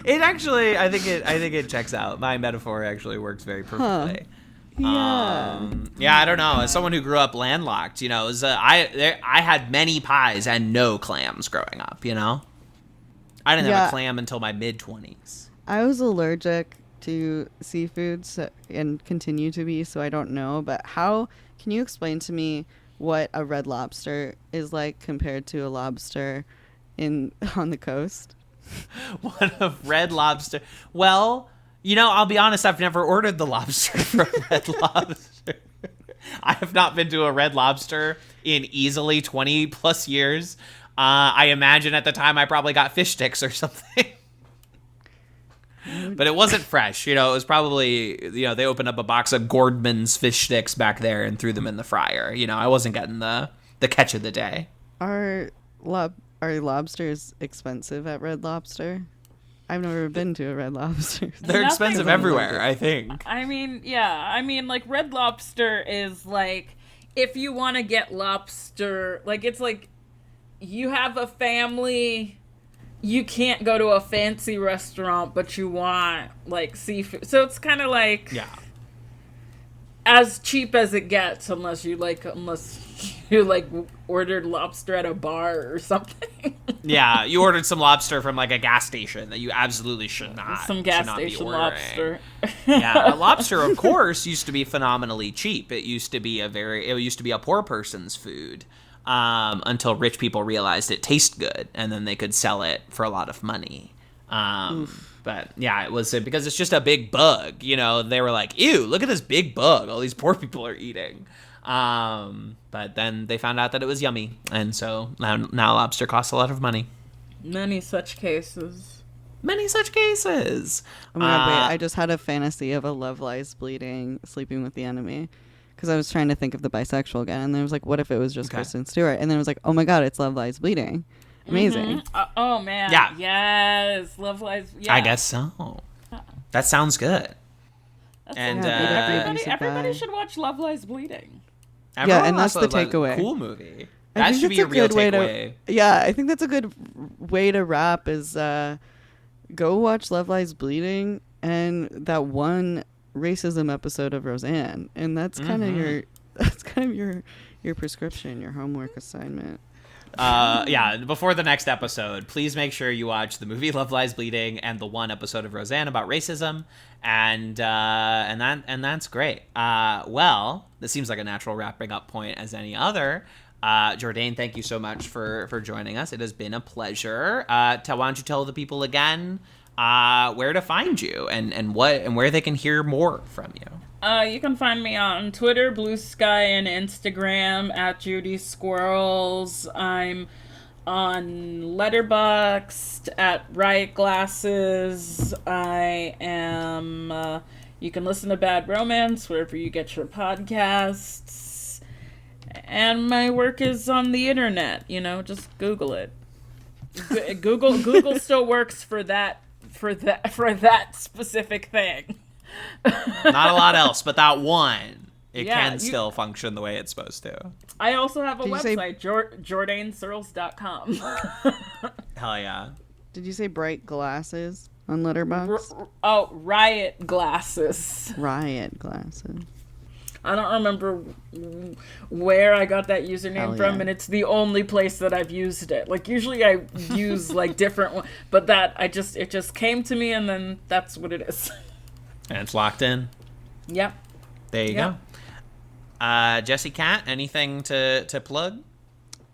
[SPEAKER 5] It actually, I think it checks out. My metaphor actually works very perfectly.
[SPEAKER 6] Yeah.
[SPEAKER 5] Yeah, I don't know. As someone who grew up landlocked, you know, I had many pies and no clams growing up. You know, I didn't have a clam until my mid-20s.
[SPEAKER 6] I was allergic to seafood and continue to be, so I don't know. But can you explain to me what a red lobster is like compared to a lobster on the coast?
[SPEAKER 5] What a red lobster. Well, you know, I'll be honest, I've never ordered the lobster from Red Lobster. I have not been to a Red Lobster in easily 20 plus years. I imagine at the time I probably got fish sticks or something. But it wasn't fresh. You know, it was probably, you know, they opened up a box of Gordman's fish sticks back there and threw them in the fryer. You know, I wasn't getting the catch of the day.
[SPEAKER 6] Are lobsters expensive at Red Lobster? I've never been to a Red Lobster.
[SPEAKER 5] They're expensive everywhere, I think.
[SPEAKER 7] I mean, yeah. I mean, like, Red Lobster is like, if you want to get lobster, like, it's like, you have a family, you can't go to a fancy restaurant, but you want, like, seafood. So it's kind of like, as cheap as it gets, unless you ordered lobster at a bar or something.
[SPEAKER 5] Yeah, you ordered some lobster from like a gas station that you absolutely should not.
[SPEAKER 7] Some gas station lobster.
[SPEAKER 5] Yeah, lobster, of course, used to be phenomenally cheap. It used to be a poor person's food until rich people realized it tastes good, and then they could sell it for a lot of money. But yeah, it was because it's just a big bug. You know, they were like, "Ew, look at this big bug! All these poor people are eating." But then they found out that it was yummy, and so now lobster costs a lot of money.
[SPEAKER 7] Many such cases.
[SPEAKER 6] Oh my god, wait, I just had a fantasy of a Love Lies Bleeding sleeping with the enemy. Because I was trying to think of the bisexual again, and then I was like, what if it was just Kristen Stewart? And then I was like, oh my god, it's Love Lies Bleeding. Amazing.
[SPEAKER 7] Mm-hmm. Oh man.
[SPEAKER 5] Yeah.
[SPEAKER 7] Yes. Love Lies. Yeah.
[SPEAKER 5] I guess so. That sounds good. And
[SPEAKER 7] everybody should watch Love Lies Bleeding.
[SPEAKER 6] Yeah, and that's the takeaway.
[SPEAKER 5] Cool movie. That should be a real takeaway.
[SPEAKER 6] Yeah, I think that's a good way to wrap is go watch Love Lies Bleeding and that one racism episode of Roseanne. And that's kind of your prescription, your homework assignment.
[SPEAKER 5] Yeah, before the next episode, please make sure you watch the movie Love Lies Bleeding and the one episode of Roseanne about racism, and that's great. Well, this seems like a natural wrapping up point as any other. Jourdain, thank you so much for joining us. It has been a pleasure. Why don't you tell the people again where to find you and where they can hear more from you.
[SPEAKER 7] You can find me on Twitter, Blue Sky, and Instagram at Judy Squirrels. I'm on Letterboxd at Riot Glasses. I am. You can listen to Bad Romance wherever you get your podcasts. And my work is on the internet. Just Google it. Google still works for that specific thing.
[SPEAKER 5] Not a lot else, but that one, it
[SPEAKER 7] Yeah,
[SPEAKER 5] can still function the way it's supposed to.
[SPEAKER 7] I also have a
[SPEAKER 6] Did you say-
[SPEAKER 7] website, JourdainSearles.com.
[SPEAKER 5] Hell yeah.
[SPEAKER 6] Did you say bright glasses on Letterboxd?
[SPEAKER 7] Riot Glasses.
[SPEAKER 6] Riot glasses.
[SPEAKER 7] I don't remember where I got that username
[SPEAKER 6] Hell
[SPEAKER 7] from,
[SPEAKER 6] yeah.
[SPEAKER 7] and it's the only place that I've used it. Like, usually I use, different ones, but it just came to me, and then that's what it is.
[SPEAKER 5] And it's locked in.
[SPEAKER 7] Yep.
[SPEAKER 5] There you
[SPEAKER 7] Yep.
[SPEAKER 5] go. Jessi Kat, anything to plug?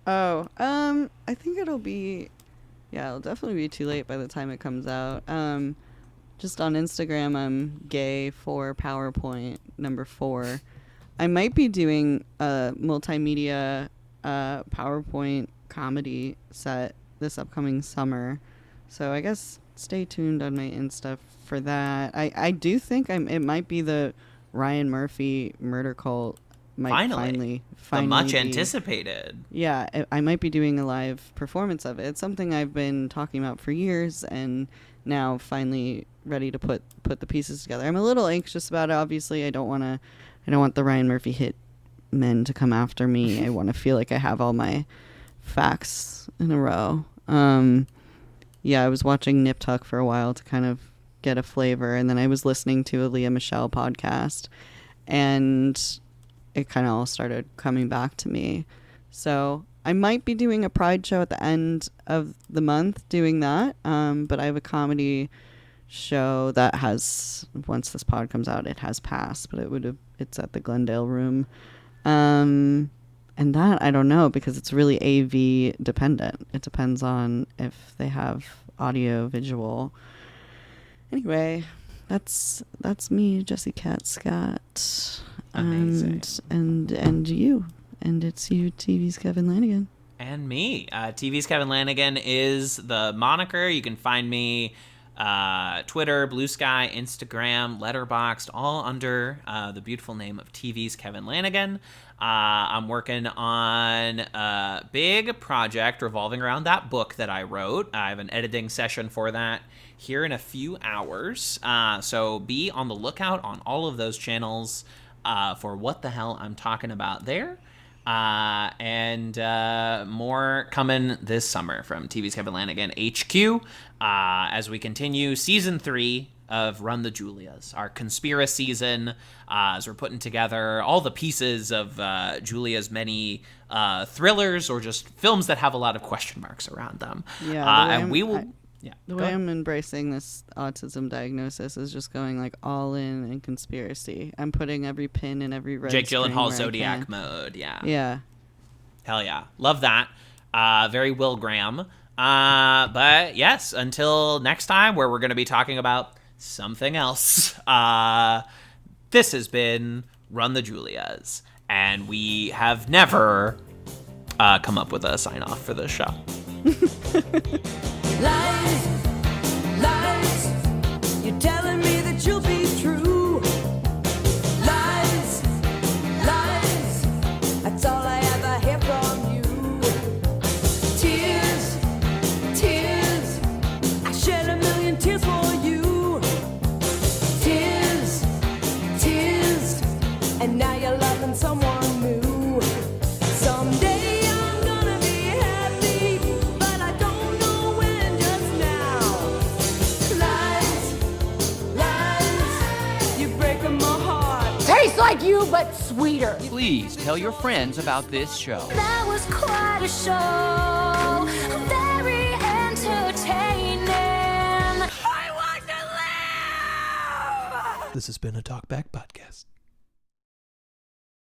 [SPEAKER 6] Oh, I think it'll definitely be too late by the time it comes out. Just on Instagram, I'm gay for PowerPoint number 4. I might be doing a multimedia PowerPoint comedy set this upcoming summer. So I guess stay tuned on my Insta for that. I do think it might be the Ryan Murphy murder cult. Finally
[SPEAKER 5] the much
[SPEAKER 6] be-
[SPEAKER 5] anticipated.
[SPEAKER 6] Yeah, I might be doing a live performance of it. It's something I've been talking about for years, and now finally ready to put the pieces together. I'm a little anxious about it. Obviously, I don't want the Ryan Murphy hit men to come after me. I want to feel like I have all my facts in a row. Yeah, I was watching Nip Tuck for a while to kind of get a flavor, and then I was listening to a Leah Michelle podcast, and it kind of all started coming back to me. So I might be doing a Pride show at the end of the month doing that, but I have a comedy show that has, once this pod comes out, it has passed, but it's at the Glendale Room. And that, I don't know, because it's really AV dependent. It depends on if they have audio, visual. Anyway, that's me, Jessi Kat Scott.
[SPEAKER 5] Amazing.
[SPEAKER 6] And you. And it's you, TV's Kevin Lanigan.
[SPEAKER 5] And me. TV's Kevin Lanigan is the moniker. You can find me Twitter, Blue Sky, Instagram, Letterboxd, all under the beautiful name of TV's Kevin Lanigan. I'm working on a big project revolving around that book that I wrote. I have an editing session for that here in a few hours. So be on the lookout on all of those channels for what the hell I'm talking about there. And more coming this summer from TV's Kevin Lanigan HQ as we continue season 3 of Run the Julias, our conspiracy season, as we're putting together all the pieces of Julia's many thrillers or just films that have a lot of question marks around them.
[SPEAKER 6] Yeah,
[SPEAKER 5] The
[SPEAKER 6] way I'm embracing this autism diagnosis is just going all in conspiracy. I'm putting every pin in every red
[SPEAKER 5] Jake
[SPEAKER 6] string
[SPEAKER 5] Gyllenhaal
[SPEAKER 6] where I
[SPEAKER 5] Zodiac
[SPEAKER 6] can.
[SPEAKER 5] mode, yeah.
[SPEAKER 6] Yeah.
[SPEAKER 5] Hell yeah. Love that. Very Will Graham. But yes, until next time where we're going to be talking about something else. This has been Run the Julias. And we have never come up with a sign-off for this show.
[SPEAKER 3] Lies, lies, you're telling me that you'll be true. Lies, lies, that's all I ever hear from you. Tears, tears, I shed a million tears for you. Tears, tears, and now you're loving someone new. Someday I'm gonna be happy, but I don't know when just now. Lies, lies, you're breaking my heart.
[SPEAKER 4] Tastes like you, but sweeter.
[SPEAKER 2] Please tell your friends about this show.
[SPEAKER 3] That was quite
[SPEAKER 4] the show. Very entertaining. I want to live!
[SPEAKER 8] This has been a Talkback Podcast.